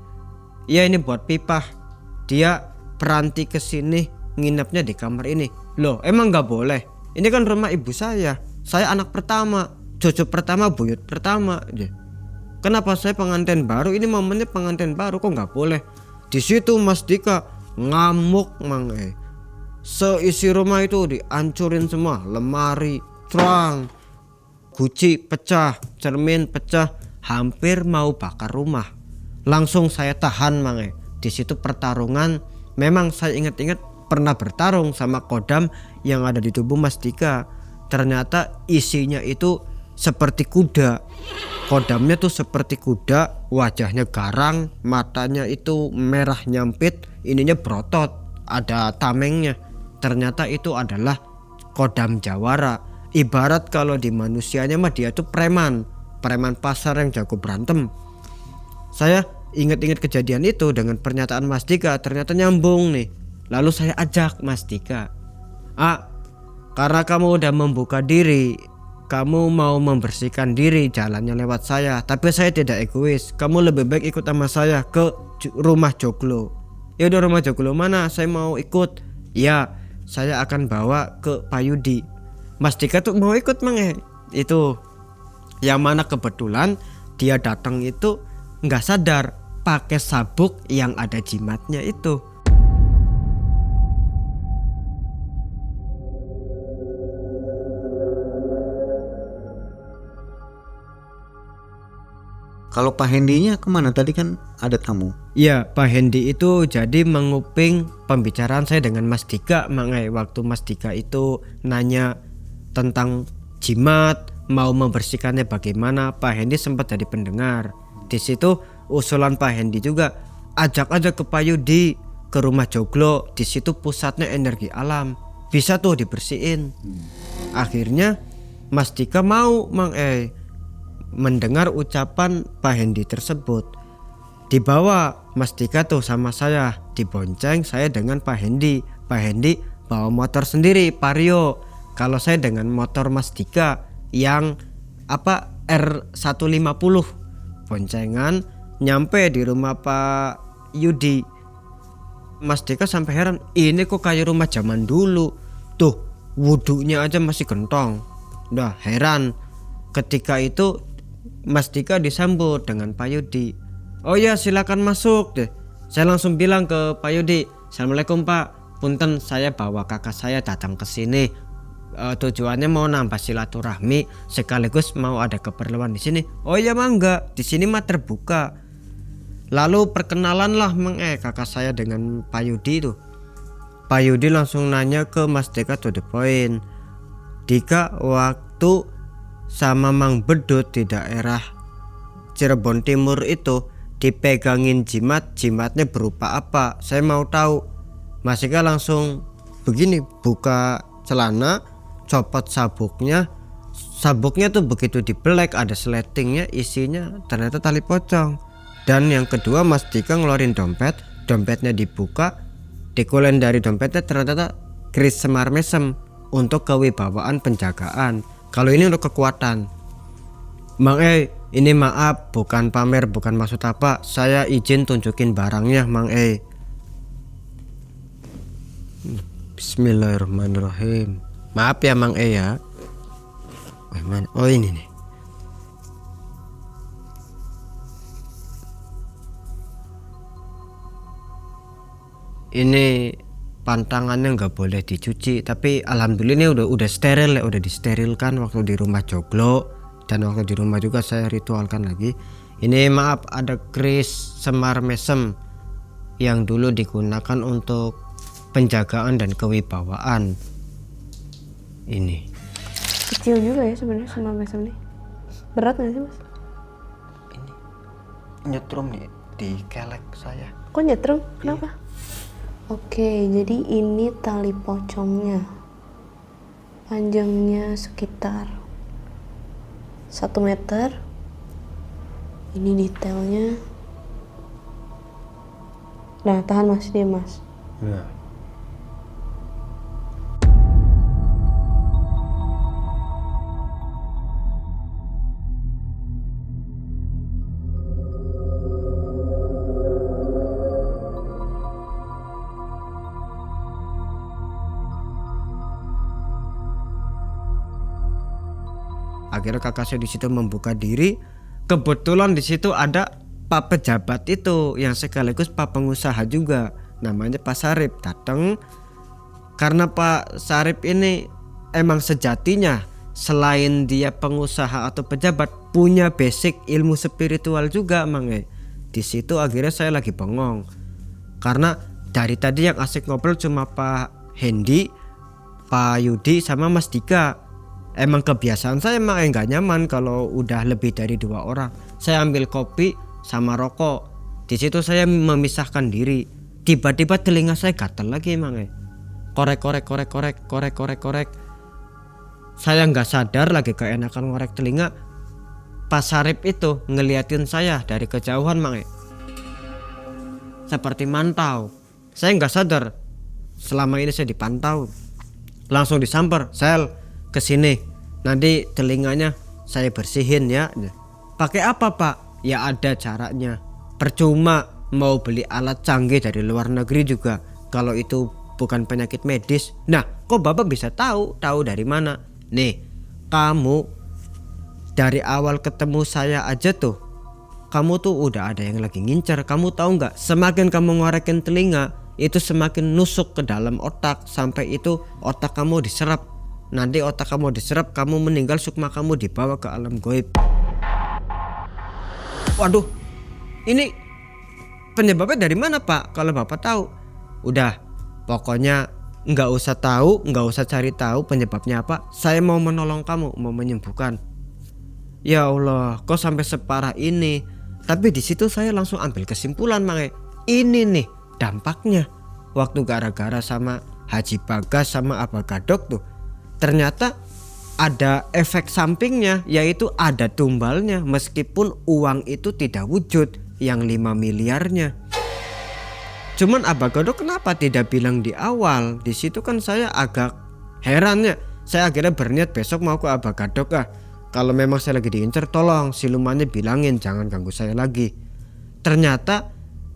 Ya ini buat Pipa, dia peranti kesini nginepnya di kamar ini. Loh emang gak boleh? Ini kan rumah ibu saya anak pertama, cucu pertama, buyut pertama. Kenapa saya pengantin baru, ini momennya pengantin baru, kok gak boleh? Di situ Mas Dika ngamuk seisi rumah itu dihancurin semua, lemari terang, guci pecah, cermin pecah, hampir mau bakar rumah. Langsung saya tahan Di situ pertarungan, memang saya ingat-ingat pernah bertarung sama kodam yang ada di tubuh Mas Dika. Ternyata isinya itu seperti kuda. Kodamnya tuh seperti kuda, wajahnya garang, matanya itu merah nyampit, ininya berotot, ada tamengnya. Ternyata itu adalah kodam jawara Ibarat kalau di manusianya mah dia tuh preman pasar yang jago berantem. Saya ingat-ingat kejadian itu dengan pernyataan Mas Dika, ternyata nyambung nih. Lalu saya ajak Mas Dika, karena kamu udah membuka diri, kamu mau membersihkan diri, jalannya lewat saya. Tapi saya tidak egois, kamu lebih baik ikut sama saya ke rumah joglo. Ya udah, rumah joglo mana? Saya mau ikut. Ya, saya akan bawa ke Pak Yudi. Mas Dika tuh mau ikut itu. Yang mana kebetulan dia datang itu nggak sadar pakai sabuk yang ada jimatnya itu. Kalau Pak Hendinya kemana? Tadi kan ada tamu. Ya, Pak Hendi itu jadi menguping pembicaraan saya dengan Mas Dika. Waktu Mas Dika itu nanya tentang jimat, mau membersihkannya bagaimana, Pak Hendi sempat jadi pendengar. Di situ usulan Pak Hendi juga, ajak aja ke Pak Yudi, ke rumah joglo. Di situ pusatnya energi alam, bisa tuh dibersihin. Akhirnya Mas Dika mau mendengar ucapan Pak Hendi tersebut. Dibawa Mas Dika tuh sama saya, dibonceng saya dengan Pak Hendi. Pak Hendi bawa motor sendiri Vario, kalau saya dengan motor Mas Dika yang R150. Boncengan nyampe di rumah Pak Yudi. Mas Dika sampai heran, ini kok kayak rumah zaman dulu. Tuh, wudhunya aja masih gentong. Udah heran. Ketika itu Mas Dika disambut dengan Pak Yudi. Oh ya, silakan masuk deh. Saya langsung bilang ke Pak Yudi, Assalamualaikum Pak, punten saya bawa kakak saya datang ke sini. Tujuannya mau nambah silaturahmi sekaligus mau ada keperluan di sini. Oh ya mangga, di sini mah terbuka. Lalu perkenalan lah kakak saya dengan Pak Yudi itu. Pak Yudi langsung nanya ke Mas Dika to the point. Dika, waktu sama Mang Bedut di daerah Cirebon Timur itu dipegangin jimatnya berupa apa? Saya mau tahu. Mas Dika langsung begini, buka celana, copot sabuknya tuh begitu dibelek ada sletingnya, isinya ternyata tali pocong. Dan yang kedua, Mas Dika ngeluarin dompetnya dibuka, dikulen dari dompetnya ternyata keris semar mesem untuk kewibawaan penjagaan. Kalau ini untuk kekuatan. Mang ini maaf, bukan pamer, bukan maksud apa, saya izin tunjukin barangnya Mang Bismillahirrahmanirrahim. Maaf ya Mang ya. Oh ini nih. Ini pantangannya nggak boleh dicuci, tapi alhamdulillah ini udah steril ya, udah disterilkan waktu di rumah joglo, dan waktu di rumah juga saya ritualkan lagi. Ini maaf, ada keris semar mesem yang dulu digunakan untuk penjagaan dan kewibawaan. Ini kecil juga ya sebenarnya semar mesem nih. Berat nggak sih Mas? Ini nyetrum nih di kelek saya. Kok nyetrum? Kenapa? Oke, jadi ini tali pocongnya. Panjangnya sekitar 1 meter. Ini detailnya. Nah, tahan Mas, dia Mas. Ya. Akhirnya kakak saya di situ membuka diri. Kebetulan di situ ada Pak pejabat itu yang sekaligus Pak pengusaha juga, namanya Pak Sarip datang. Karena Pak Sarip ini emang sejatinya selain dia pengusaha atau pejabat, punya basic ilmu spiritual juga Di situ akhirnya saya lagi bengong. Karena dari tadi yang asik ngobrol cuma Pak Hendi, Pak Yudi sama Mas Dika. Emang kebiasaan saya emang nggak nyaman kalau udah lebih dari 2 orang. Saya ambil kopi sama rokok. Di situ saya memisahkan diri. Tiba-tiba telinga saya gatal lagi Korek. saya nggak sadar lagi keenakan ngorek telinga, Pak Sarip itu ngeliatin saya dari kejauhan Mang. Seperti mantau. Saya nggak sadar selama ini saya dipantau. Langsung disamper, "Sel, kesini. Nanti telinganya saya bersihin ya." "Pakai apa Pak?" "Ya ada caranya. Percuma mau beli alat canggih dari luar negeri juga kalau itu bukan penyakit medis." "Nah, kok Bapak bisa tahu? Tahu dari mana?" "Nih, kamu dari awal ketemu saya aja tuh, kamu tuh udah ada yang lagi ngincer. Kamu tahu nggak? Semakin kamu ngorekin telinga, itu semakin nusuk ke dalam otak sampai itu otak kamu diserap. Nanti otak kamu diserap, kamu meninggal, sukma kamu dibawa ke alam goib." "Waduh, ini penyebabnya dari mana Pak? Kalau Bapak tahu." "Udah, pokoknya nggak usah tahu, nggak usah cari tahu penyebabnya apa. Saya mau menolong kamu, mau menyembuhkan." Ya Allah, kok sampai separah ini? Tapi di situ saya langsung ambil kesimpulan Mang. Ini nih dampaknya. Waktu gara-gara sama Haji Bagas sama Abah Gadok tuh, ternyata ada efek sampingnya, yaitu ada tumbalnya meskipun uang itu tidak wujud yang 5 miliarnya. Cuman Abah Gadok kenapa tidak bilang di awal? Di situ kan saya agak heran ya. Saya akhirnya berniat besok mau ke Abah Gadok kalau memang saya lagi diincar, tolong silumannya bilangin jangan ganggu saya lagi. Ternyata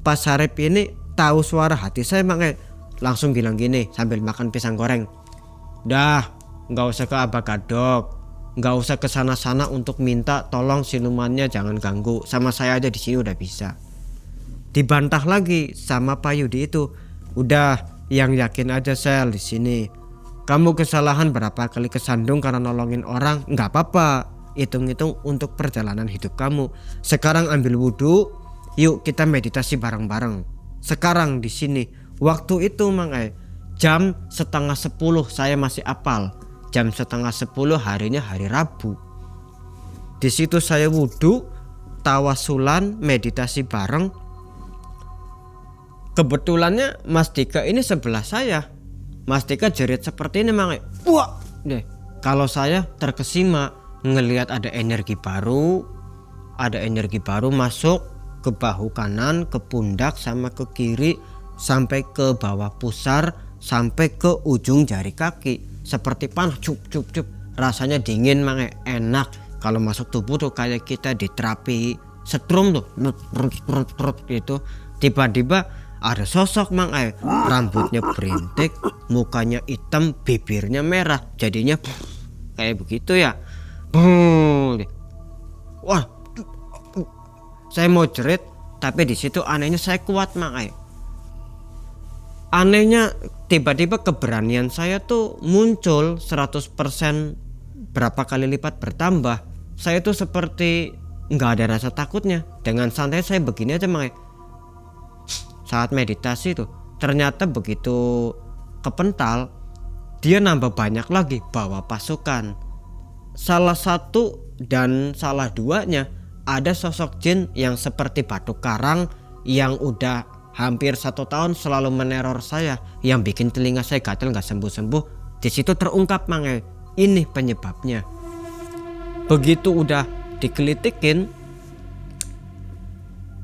Pak Sarip ini tahu suara hati saya Mang. Langsung bilang gini sambil makan pisang goreng, "Dah, nggak usah ke Abah Gadok, nggak usah ke sana-sana untuk minta tolong silumannya jangan ganggu. Sama saya aja di sini udah bisa." Dibantah lagi sama Pak Yudi itu, "Udah, yang yakin aja Sel di sini. Kamu kesalahan berapa kali kesandung karena nolongin orang, nggak apa-apa. Hitung-hitung untuk perjalanan hidup kamu. Sekarang ambil wudhu, yuk kita meditasi bareng-bareng. Sekarang di sini." Waktu itu Mang, jam 9:30 saya masih apal. Jam 9:30 harinya hari Rabu. Di situ saya wudhu, tawasulan, meditasi bareng. Kebetulannya Mas Dika ini sebelah saya. Mas Dika jerit seperti ini Mang. Wah, deh. Kalau saya terkesima ngelihat ada energi baru masuk ke bahu kanan, ke pundak sama ke kiri sampai ke bawah pusar sampai ke ujung jari kaki. Seperti panas, cup. Rasanya dingin Mang, enak. Kalau masuk tubuh tuh kayak kita diterapi setrum tuh, gitu. Tiba-tiba ada sosok Mang, rambutnya berintik, mukanya hitam, bibirnya merah, jadinya kayak begitu ya. Wah, saya mau jerit, tapi di situ anehnya saya kuat Mang. Anehnya tiba-tiba keberanian saya tuh muncul 100% berapa kali lipat bertambah. Saya tuh seperti nggak ada rasa takutnya. Dengan santai saya begini aja Mang. Saat meditasi tuh ternyata begitu kepental, dia nambah banyak lagi bawa pasukan. Salah satu dan salah duanya ada sosok jin yang seperti batu karang yang udah hampir 1 tahun selalu meneror saya, yang bikin telinga saya gatel nggak sembuh-sembuh. Di situ terungkap Mang, ini penyebabnya. Begitu udah dikelitikin,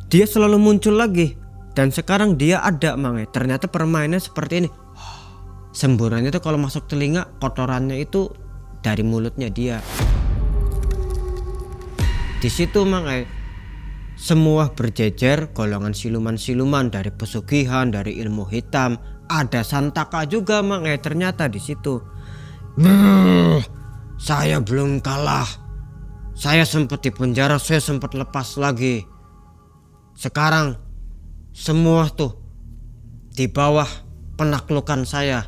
dia selalu muncul lagi. Dan sekarang dia ada Mang. Ternyata permainannya seperti ini. Semburannya itu kalau masuk telinga, kotorannya itu dari mulutnya dia. Di situ Mang, semua berjejer golongan siluman-siluman dari pesugihan, dari ilmu hitam. Ada santaka juga Mang, ternyata di situ. Saya belum kalah. Saya sempat dipenjara, saya sempat lepas lagi. Sekarang semua tuh di bawah penaklukan saya.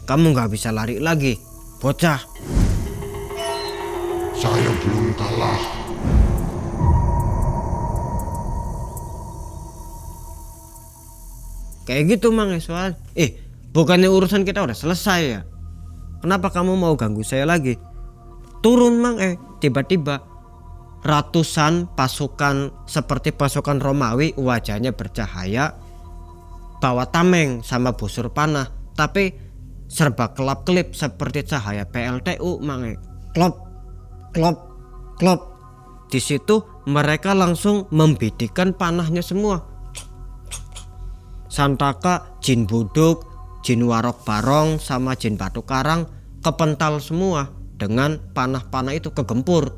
Kamu gak bisa lari lagi, bocah. Saya belum kalah. Kayak gitu Mang soal. Bukannya urusan kita udah selesai ya? Kenapa kamu mau ganggu saya lagi? Turun Mang, tiba-tiba ratusan pasukan seperti pasukan Romawi, wajahnya bercahaya, bawa tameng sama busur panah. Tapi serba kelap-kelip seperti cahaya PLTU mange. Klop, klop, klop. Di situ mereka langsung membidikan panahnya semua. Santaka, jin buduk, jin warok barong sama jin batu karang kepental semua dengan panah-panah itu kegempur.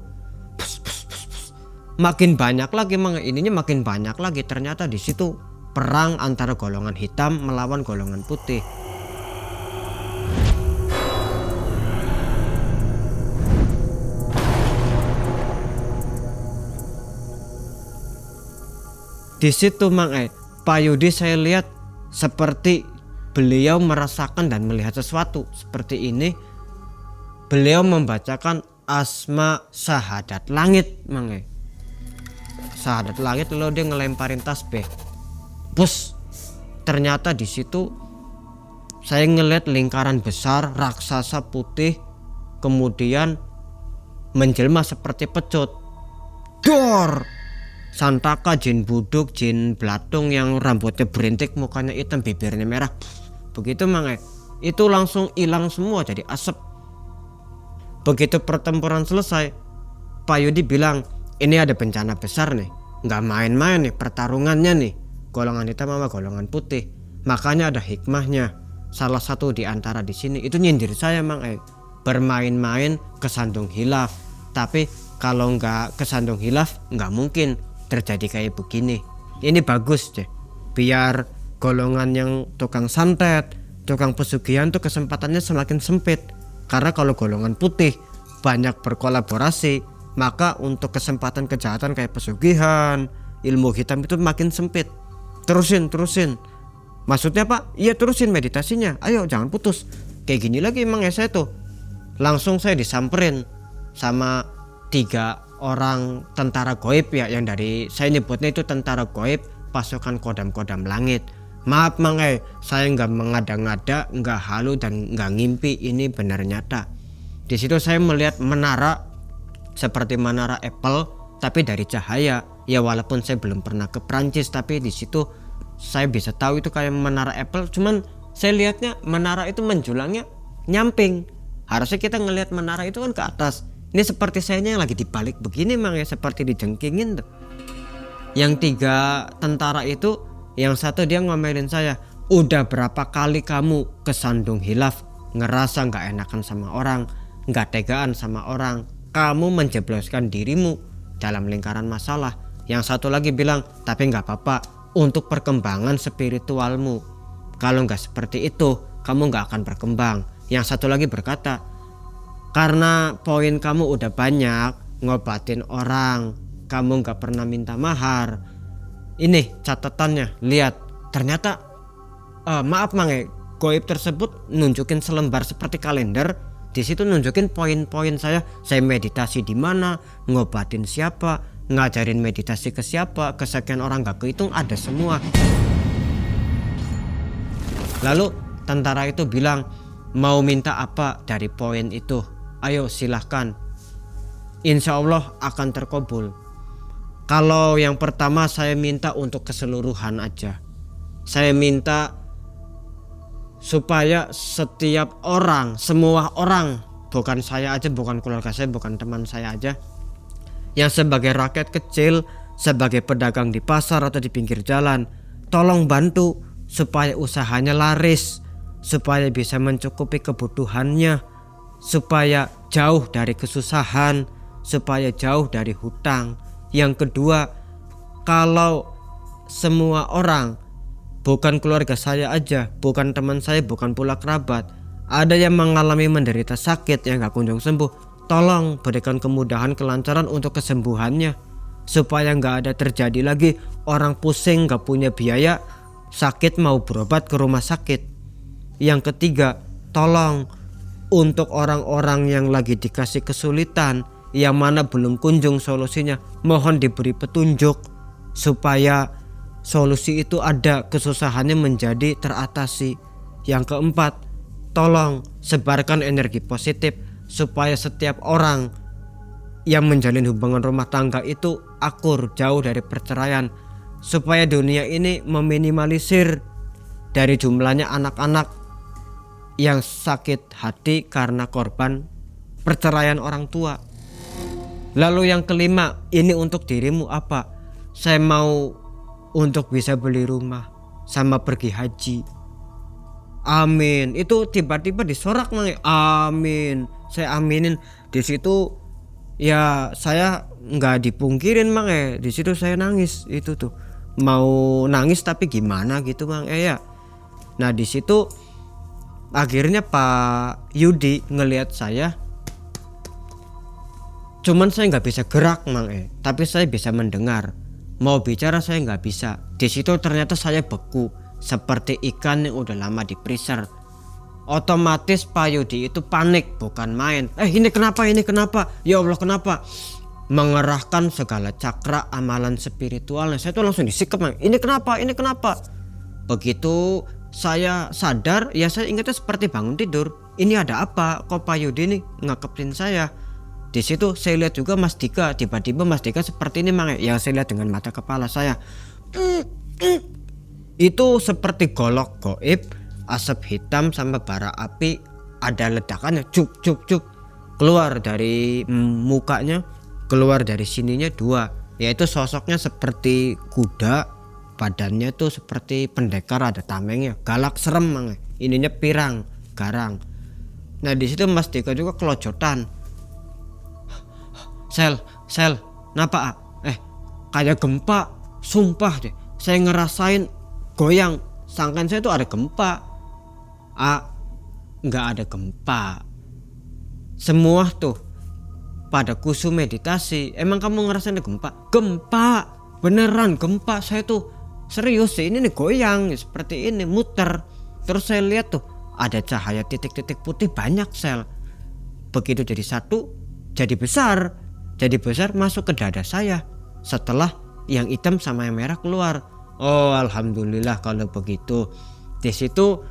Makin banyak lagi ininya makin banyak lagi. Ternyata di situ perang antara golongan hitam melawan golongan putih. Di situ Pak Yudi saya lihat seperti beliau merasakan dan melihat sesuatu seperti ini. Beliau membacakan asma syahadat langit syahadat langit, lalu dia ngelemparin tasbih. Bus. Ternyata di situ saya ngelihat lingkaran besar raksasa putih kemudian menjelma seperti pecut. Dor. Santaka, jin buduk, jin belatung yang rambutnya berintik, mukanya hitam, bibirnya merah. Begitu itu langsung hilang semua jadi asap. Begitu pertempuran selesai, Pak Yudi bilang, ini ada bencana besar nih, nggak main-main nih pertarungannya nih, golongan hitam sama golongan putih. Makanya ada hikmahnya. Salah satu di antara di sini itu nyindir saya bermain-main kesandung hilaf. Tapi kalau nggak kesandung hilaf nggak mungkin terjadi kayak begini. Ini bagus deh, biar golongan yang tukang santet, tukang pesugihan tuh kesempatannya semakin sempit. Karena kalau golongan putih banyak berkolaborasi, maka untuk kesempatan kejahatan kayak pesugihan, ilmu hitam itu makin sempit. Terusin. Maksudnya Pak? Iya terusin meditasinya. Ayo jangan putus. Kayak gini lagi saya tuh. Langsung saya disamperin sama 3 orang tentara goib yang dari saya nyebutnya itu tentara goib pasukan kodam-kodam langit. Maaf saya nggak mengada-ngada, nggak halu dan nggak ngimpi, ini benar nyata. Di situ saya melihat menara seperti menara Apple tapi dari cahaya. Ya walaupun saya belum pernah ke Prancis, tapi di situ saya bisa tahu itu kayak menara Apple. Cuman saya lihatnya menara itu menjulangnya nyamping. Harusnya kita ngelihat menara itu kan ke atas. Ini seperti sayanya yang lagi dibalik begini seperti dijengkingin tuh. Yang 3 tentara itu, yang satu dia ngomelin saya, udah berapa kali kamu kesandung hilaf, ngerasa gak enakan sama orang, gak tegaan sama orang, kamu menjebloskan dirimu dalam lingkaran masalah. Yang satu lagi bilang, tapi gak apa-apa untuk perkembangan spiritualmu. Kalau gak seperti itu, kamu gak akan berkembang. Yang satu lagi berkata, karena poin kamu udah banyak ngobatin orang, kamu gak pernah minta mahar. Ini catatannya, lihat. Ternyata maaf goib tersebut nunjukin selembar seperti kalender. Di situ nunjukin poin-poin saya meditasi di mana, ngobatin siapa, ngajarin meditasi ke siapa, kesekian orang gak kehitung, ada semua. Lalu tentara itu bilang, mau minta apa dari poin itu? Ayo silahkan, insya Allah akan terkabul. Kalau yang pertama saya minta untuk keseluruhan aja. Saya minta supaya setiap orang, semua orang, bukan saya aja, bukan keluarga saya, bukan teman saya aja, yang sebagai rakyat kecil, sebagai pedagang di pasar atau di pinggir jalan, tolong bantu supaya usahanya laris, supaya bisa mencukupi kebutuhannya, supaya jauh dari kesusahan, supaya jauh dari hutang. Yang kedua, kalau semua orang, bukan keluarga saya aja, bukan teman saya, bukan pula kerabat, ada yang mengalami menderita sakit yang gak kunjung sembuh, tolong berikan kemudahan, kelancaran untuk kesembuhannya, supaya gak ada terjadi lagi orang pusing gak punya biaya, sakit mau berobat ke rumah sakit. Yang ketiga, tolong untuk orang-orang yang lagi dikasih kesulitan, yang mana belum kunjung solusinya, mohon diberi petunjuk supaya solusi itu ada, kesusahannya menjadi teratasi. Yang keempat, tolong sebarkan energi positif supaya setiap orang yang menjalin hubungan rumah tangga itu akur, jauh dari perceraian, supaya dunia ini meminimalisir dari jumlahnya anak-anak yang sakit hati karena korban perceraian orang tua. Lalu yang kelima, ini untuk dirimu apa? Saya mau untuk bisa beli rumah sama pergi haji. Amin. Itu tiba-tiba disorak Mang. Amin. Saya aminin. Di situ ya saya nggak dipungkirin Mang. Di situ saya nangis itu tuh. Mau nangis tapi gimana gitu Mang. Ya. Nah di situ akhirnya Pak Yudi ngelihat saya. Cuman saya nggak bisa gerak Mang. Tapi saya bisa mendengar. Mau bicara saya nggak bisa. Di situ ternyata saya beku seperti ikan yang udah lama di freezer. Otomatis Pak Yudi itu panik, bukan main. Ini kenapa? Ini kenapa? Ya Allah kenapa? Mengerahkan segala cakra amalan spiritualnya. Saya tuh langsung disikap Mang. Ini kenapa? Ini kenapa? Begitu saya sadar, ya saya ingatnya seperti bangun tidur. Ini ada apa? Kok Pak Yudi nih ngakepin saya? Di situ saya lihat juga Mas Dika. Tiba-tiba Mas Dika seperti ini Mang. Yang saya lihat dengan mata kepala saya. Itu seperti golok goib, asap hitam sama bara api, ada ledakannya, cup cup cup, keluar dari mukanya, keluar dari sininya dua, yaitu sosoknya seperti kuda, badannya tuh seperti pendekar, ada tamengnya, galak serem Mang. Ininya pirang, garang. Nah di situ Mas Dika juga kelojotan. Sel, napa? Kayak gempa, sumpah deh, saya ngerasain goyang, sangkan saya tuh ada gempa. Nggak ada gempa. Semua tuh pada kusum meditasi. Emang kamu ngerasain ada gempa? Gempa, beneran gempa. Saya tuh serius sih, ini nih goyang seperti ini, muter. Terus saya lihat tuh ada cahaya titik-titik putih banyak Sel. Begitu jadi satu, jadi besar masuk ke dada saya. Setelah yang hitam sama yang merah keluar. Oh alhamdulillah kalau begitu. Di situ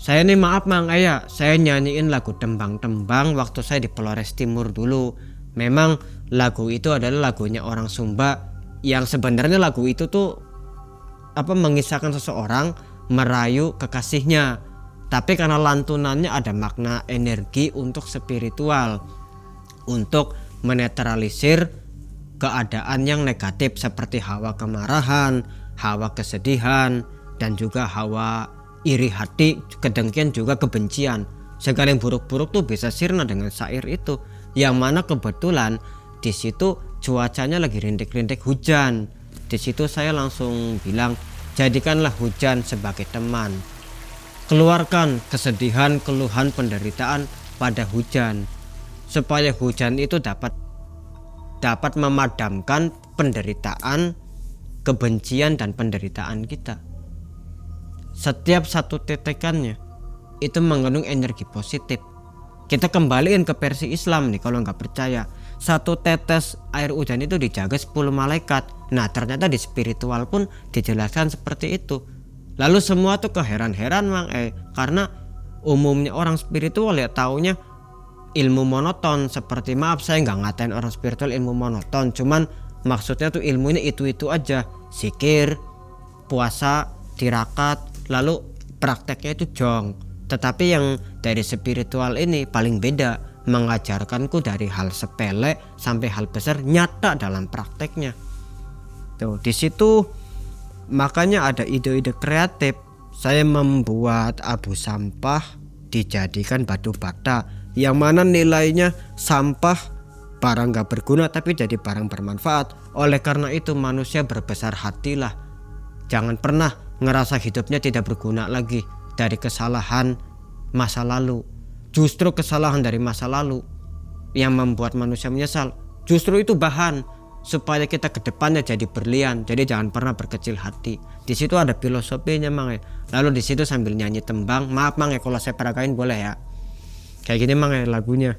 saya nih maaf Mang, saya nyanyiin lagu tembang-tembang waktu saya di Polres Timur dulu. Memang lagu itu adalah lagunya orang Sumba, yang sebenarnya lagu itu tuh mengisahkan seseorang merayu kekasihnya. Tapi karena lantunannya ada makna energi untuk spiritual, untuk menetralisir keadaan yang negatif seperti hawa kemarahan, hawa kesedihan, dan juga hawa iri hati, kedengkian, juga kebencian. Segala yang buruk-buruk tuh bisa sirna dengan syair itu, yang mana kebetulan di situ cuacanya lagi rintik-rintik hujan. Di situ saya langsung bilang, jadikanlah hujan sebagai teman. Keluarkan kesedihan, keluhan, penderitaan pada hujan, supaya hujan itu dapat memadamkan penderitaan, kebencian, dan penderitaan kita. Setiap satu tetekannya itu mengandung energi positif. Kita kembaliin ke versi Islam nih kalau nggak percaya. Satu tetes air hujan itu dijaga 10 malaikat. Nah ternyata di spiritual pun dijelaskan seperti itu. Lalu semua tuh keheran-heran Mang, karena umumnya orang spiritual ya taunya ilmu monoton. Seperti, maaf saya nggak ngatain orang spiritual ilmu monoton, cuman maksudnya tuh ilmunya itu aja, zikir, puasa, tirakat, lalu prakteknya itu jong. Tetapi yang dari spiritual ini paling beda, mengajarkanku dari hal sepele sampai hal besar nyata dalam prakteknya. Tuh di situ makanya ada ide-ide kreatif. Saya membuat abu sampah dijadikan batu bata, yang mana nilainya sampah barang gak berguna tapi jadi barang bermanfaat. Oleh karena itu manusia berbesar hatilah, jangan pernah ngerasa hidupnya tidak berguna lagi dari kesalahan masa lalu. Justru kesalahan dari masa lalu yang membuat manusia menyesal, justru itu bahan supaya kita ke depannya jadi berlian. Jadi jangan pernah berkecil hati. Di situ ada filosofinya Mang. Lalu di situ sambil nyanyi tembang. Maaf Mang kalau saya peragain boleh ya. Kayak gini Mang lagunya.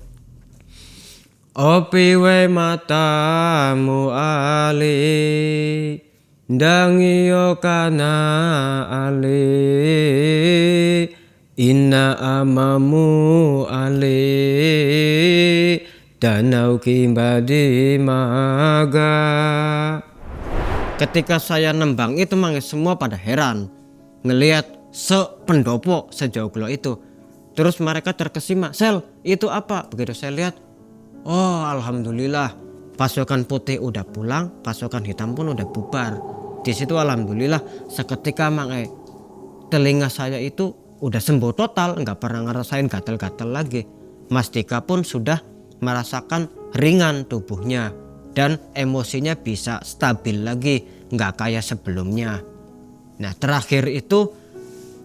Opi we matamu ali, dangio kana ali, inna amamu ali, danau kimbadi maga. Ketika saya nembang itu Mang, semua pada heran ngelihat sependopo sejauh gelo itu. Terus mereka terkesima, "Sel, itu apa?" Begitu saya lihat, oh alhamdulillah, pasukan putih udah pulang, pasukan hitam pun udah bubar. Di situ alhamdulillah seketika telinga saya itu udah sembuh total, nggak pernah ngerasain gatal-gatal lagi. Mas Dika pun sudah merasakan ringan tubuhnya dan emosinya bisa stabil lagi, nggak kayak sebelumnya. Nah terakhir itu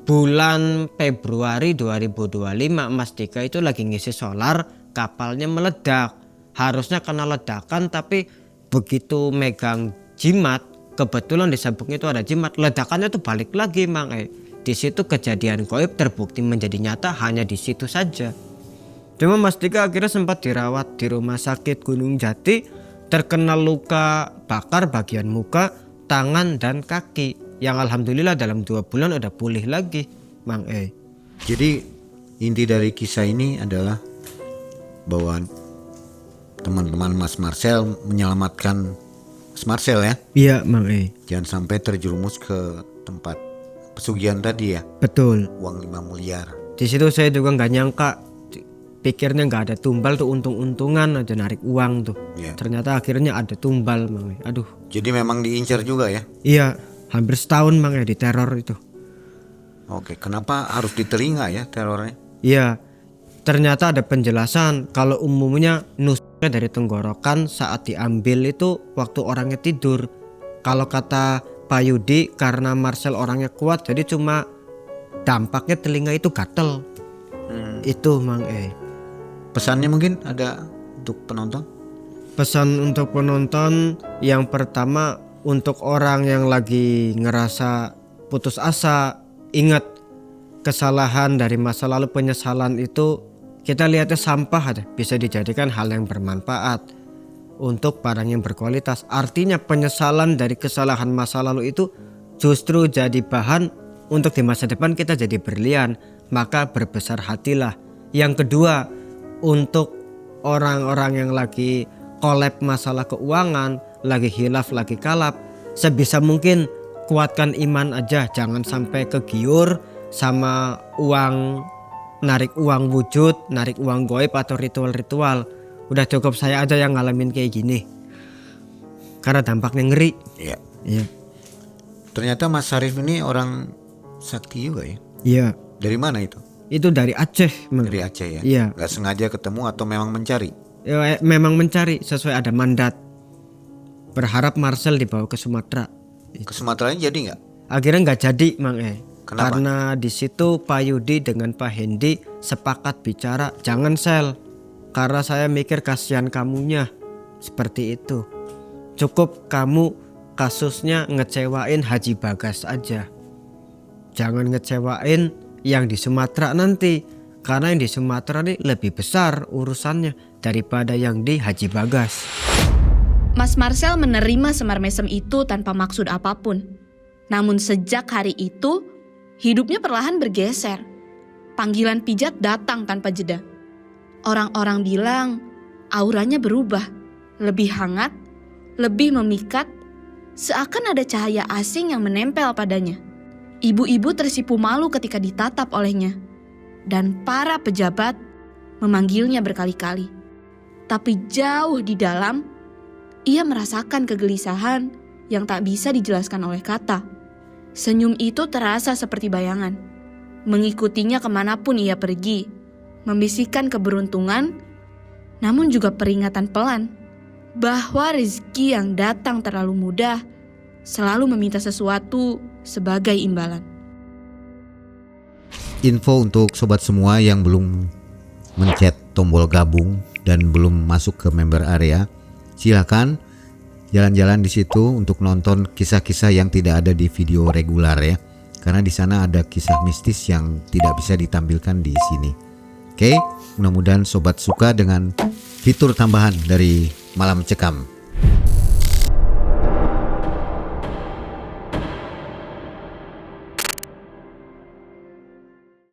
bulan Februari 2025 Mas Dika itu lagi ngisi solar, kapalnya meledak. Harusnya kena ledakan tapi begitu megang jimat, kebetulan di sabuknya itu ada jimat, ledakannya tuh balik lagi Di situ kejadian gaib terbukti menjadi nyata hanya di situ saja. Cuma Mas Dika akhirnya sempat dirawat di rumah sakit Gunung Jati, terkena luka bakar bagian muka, tangan dan kaki. Yang alhamdulillah dalam 2 bulan udah pulih lagi Jadi inti dari kisah ini adalah bahwa teman-teman Mas Marcel menyelamatkan Mas Marcel ya. Iya Jangan sampai terjerumus ke tempat pesugihan tadi ya. betul. Uang 5 miliar. Di situ saya juga nggak nyangka, pikirnya nggak ada tumbal tuh, untung-untungan aja narik uang tuh. Iya. Ternyata akhirnya ada tumbal Aduh. Jadi memang diincar juga ya. Iya, hampir setahun di teror itu. Oke, kenapa harus ditelinga ya terornya? Iya, ternyata ada penjelasan kalau umumnya nusuknya dari tenggorokan saat diambil itu waktu orangnya tidur. Kalau kata Pak Yudi karena Marcel orangnya kuat jadi cuma dampaknya telinga itu gatel. Itu Pesannya mungkin ada untuk penonton? Pesan untuk penonton yang pertama, untuk orang yang lagi ngerasa putus asa, ingat kesalahan dari masa lalu, penyesalan itu kita lihatnya sampah aja, bisa dijadikan hal yang bermanfaat untuk barang yang berkualitas. Artinya penyesalan dari kesalahan masa lalu itu justru jadi bahan untuk di masa depan kita jadi berlian, maka berbesar hatilah. Yang kedua, untuk orang-orang yang lagi kolab masalah keuangan, lagi hilaf, lagi kalap, sebisa mungkin kuatkan iman aja, jangan sampai kegiur sama narik uang wujud, narik uang gaib atau ritual-ritual. Udah cukup saya aja yang ngalamin kayak gini, karena dampaknya ngeri. Iya. Ternyata Mas Syarif ini orang sakti juga ya. Iya. Dari mana itu? Itu dari Aceh. Dari Aceh ya. Iya. Gak sengaja ketemu atau memang mencari? Ya, memang mencari sesuai ada mandat. Berharap Marcel dibawa ke Sumatera. Ke Sumatera jadi nggak? Akhirnya nggak jadi Kenapa? Karena di situ Pak Yudi dengan Pak Hendi sepakat bicara, jangan Sel, karena saya mikir kasihan kamunya. Seperti itu. Cukup kamu kasusnya ngecewain Haji Bagas aja. Jangan ngecewain yang di Sumatera nanti, karena yang di Sumatera ini lebih besar urusannya daripada yang di Haji Bagas. Mas Marcel menerima Semar Mesem itu tanpa maksud apapun. Namun sejak hari itu, hidupnya perlahan bergeser. Panggilan pijat datang tanpa jeda. Orang-orang bilang auranya berubah, lebih hangat, lebih memikat, seakan ada cahaya asing yang menempel padanya. Ibu-ibu tersipu malu ketika ditatap olehnya, dan para pejabat memanggilnya berkali-kali. Tapi jauh di dalam, ia merasakan kegelisahan yang tak bisa dijelaskan oleh kata. Senyum itu terasa seperti bayangan, mengikutinya kemanapun ia pergi, membisikkan keberuntungan, namun juga peringatan pelan bahwa rezeki yang datang terlalu mudah selalu meminta sesuatu sebagai imbalan. Info untuk sobat semua yang belum mencet tombol gabung dan belum masuk ke member area, silakan jalan-jalan di situ untuk nonton kisah-kisah yang tidak ada di video reguler ya. Karena di sana ada kisah mistis yang tidak bisa ditampilkan di sini. Oke, mudah-mudahan sobat suka dengan fitur tambahan dari Malam Cekam.